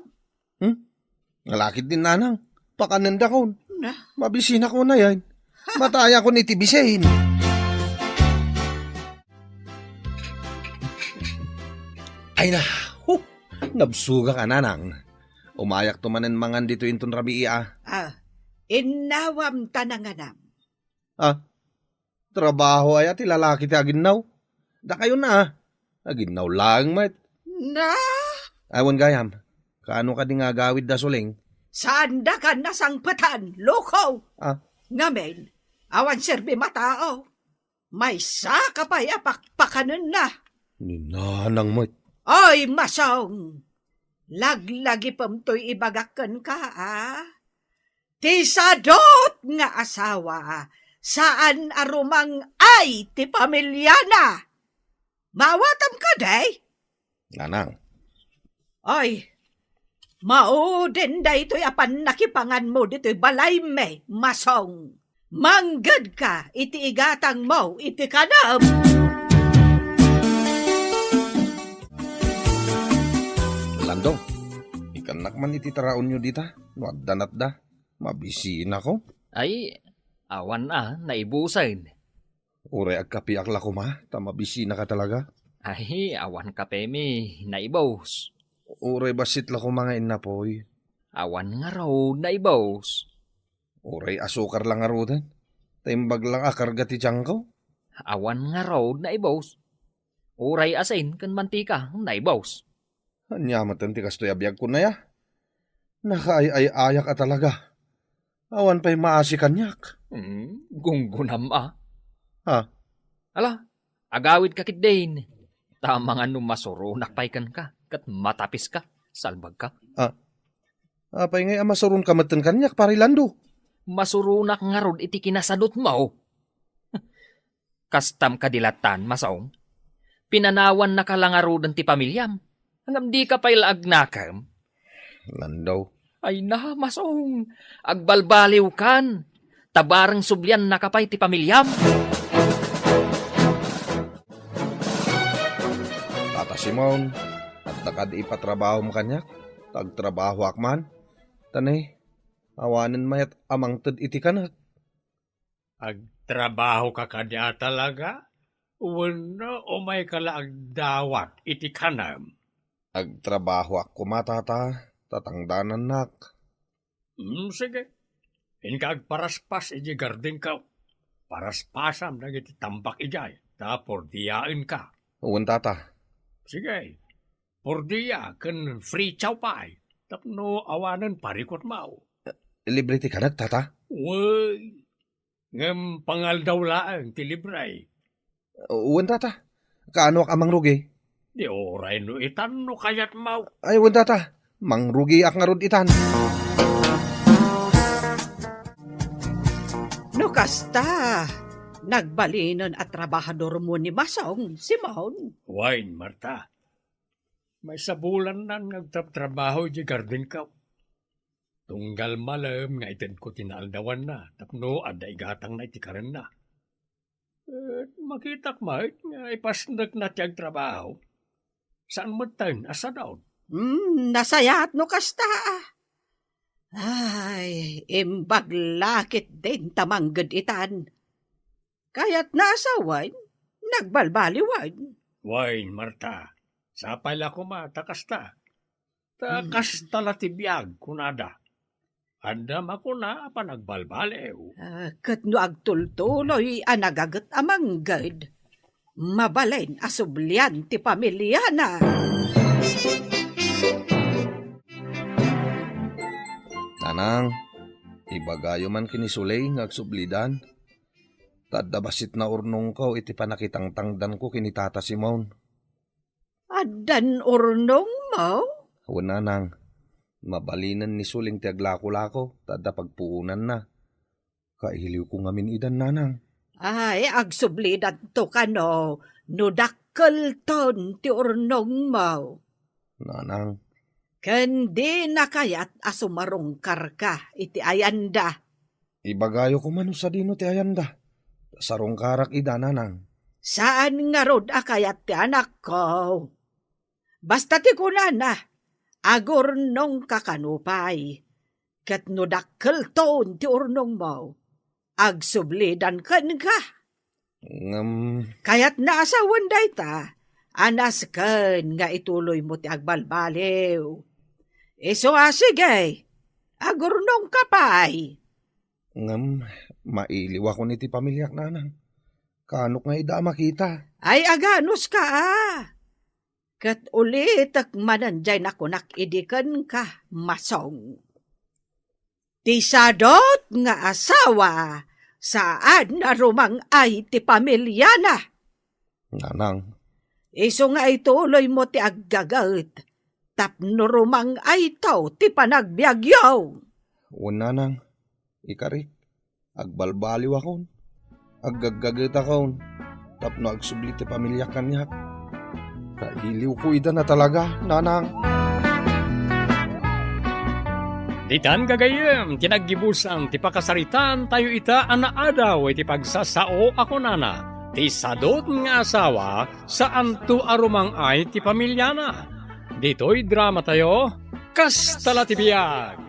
Nalakit din nanang. Pakanenda ko. Na, Mabisina ko na yan. Mataya ko ni tibisahin. Ay na. Nabsuga ka nanang. Umayak tumanen mangan dito inton rabi inawam tananganam. Trabaho ay at ilalaki ti aginaw. Da kayo na aginaw lang mat. Na, Awan gayam. Kaano ka di nga gawid da suling? saan da ka nasangpatan, loko? Ngamen, awan serbi matao. May saka pa'y apakpakanan na. Ninanang mat. Ay, masong! Laglagi pam to'y ibagakan ka, Ti sadot nga asawa, saan arumang ay ti pamilyana. Mawatam ka, day? Nanang. Ay, mauden day to'y apan nakipangan mo dito'y balay me, masong. Manggad ka, iti igatang mo, iti kanam. Lando, ikanak man iti taraon nyo dita. Waddanat da. Mabisina ko. Ay, awan naibusan. Ure agkapiak la ko ma. Tamabisina ka talaga. Ay, awan ka pemi, naibos. Uray basit la ko mga inapoy. Awan nga raw na ibaws. Uray asukar lang arudan. Taimbag lang akarga ti tiyang ko. Awan nga raw na ibaws. Uray asin kan mantika na ibaws. Anyamatan ti kastoy abiyag ko na ya. Nakaay-ayak at talaga. Awan pa'y maasi kanyak. Gunggunam Ha? Ala, agawid ka kit din. Tama nga nung masurunak paikan ka, kat matapis ka, salbag ka. Apay ngay amasurun kamatan kanyak parilando. Masurunak nga rod iti kinasadot mo. Kastam kadilatan, masaong. Pinanawan na kalangarodan ti pamilyam. Hanggang di ka pa'y laagnakam. Landaw. Ay na, masaong. Agbalbaliw kan. Tabarang sublyan na kapay ti pamilyam. Tata Simon, at takad ipatrabaho mo kanyak. Tagtrabaho akman. Tanay, awanan mayat amang ted iti kanak. Agtrabaho ka kadya talaga? Wala o may kalaagdawat iti kanam. Agtrabaho ako matata, tatangdanan nak. Sige. Inka agparaspas iti garden ka. Paraspasam na iti tambak ijay. Tapor diyain ka. Uwan tata. Sige. Pordiya kan free chow pie. Tapno awanan parikot mau. Libre ti kanak tata? Uy. Ngam pangal daw laang ti libray. Uwan tata. Kaano ak amang rugi? Di oray no itan no kayat mau. Ay uwan tata. Mangrugi ak nga rod itan. No kasta, nagbalinan at trabahador mo ni Masong, Simon. Wine, Marta. May sabulan na nagtrabaho di garden ka. Tunggal malam nga itin ko tinaaldawan na. Tapno aday gatang na itikaran na. Makitak mahit nga ipasnag na tiyag trabaho. Saan mo tayo? Asa daw? Nasayat no kasta. Ay, imbaglakit din tamanggad itan. Kaya't nasawan, nagbalbaliwan. Wine, Marta. Sapay la ko matakasta. Takasta la tibiyag kunada. Andam ako na pa nagbalbalew. Kat no agtultuloy anagagat amanggad. Mabalain asublian ti pamilya na. Nanang, ibagayo man kinisulay ngagsublidan. Tadabasit na urnong ko iti panakitang tangdan ko kinitata Simon. Adan urnong mo? Wala nang, mabalinan ni suling ti aglako-lako, tada pagpuunan na. Kailiw ko ngamin idan nanang. Ay, agsublidan to ka no dakkel ton ti urnong mo. Nanang, Kandi na kayat asumarong karka iti ayanda. ibagayo ko man sa dino ti ayanda. Sarong karak ida nanang. Saan nga rod akayat ti anak ko? Basta ti kunana, agurnong kakanupay. Kat no dakkel ton ti urnong mo, agsublidan kan ka. Kaya't naasawan day ta, anas kan nga ituloy mo ti agbalbaliw. Iso sige, agurnong kapay. Mailiw ako ni ti pamilyak nanang. Kanok nga ida makita. Ay aganos ka Kat ulit ak mananjay na kunak idikan ka, Masong. Ti sadot nga asawa, saan na rumang ay ti pamilya na. Nanang. Iso nga ituloy mo ti aggagat, tapno rumang ay tao ti panagbiagyaw. Nanang, ikarik, agbalbaliw akon, aggagagat akon, tapno agsubli ti pamilyak kanyak. Kailiw ko ida na talaga, nanang. Ditan gagayem, tinaggibusan, ti pakasaritan tayo ita anaadaw, iti pagsasao ako nana. Ti sadot nga asawa, saan tu arumang ay ti pamilyana. Dito'y drama tayo, Kastala ti biyag.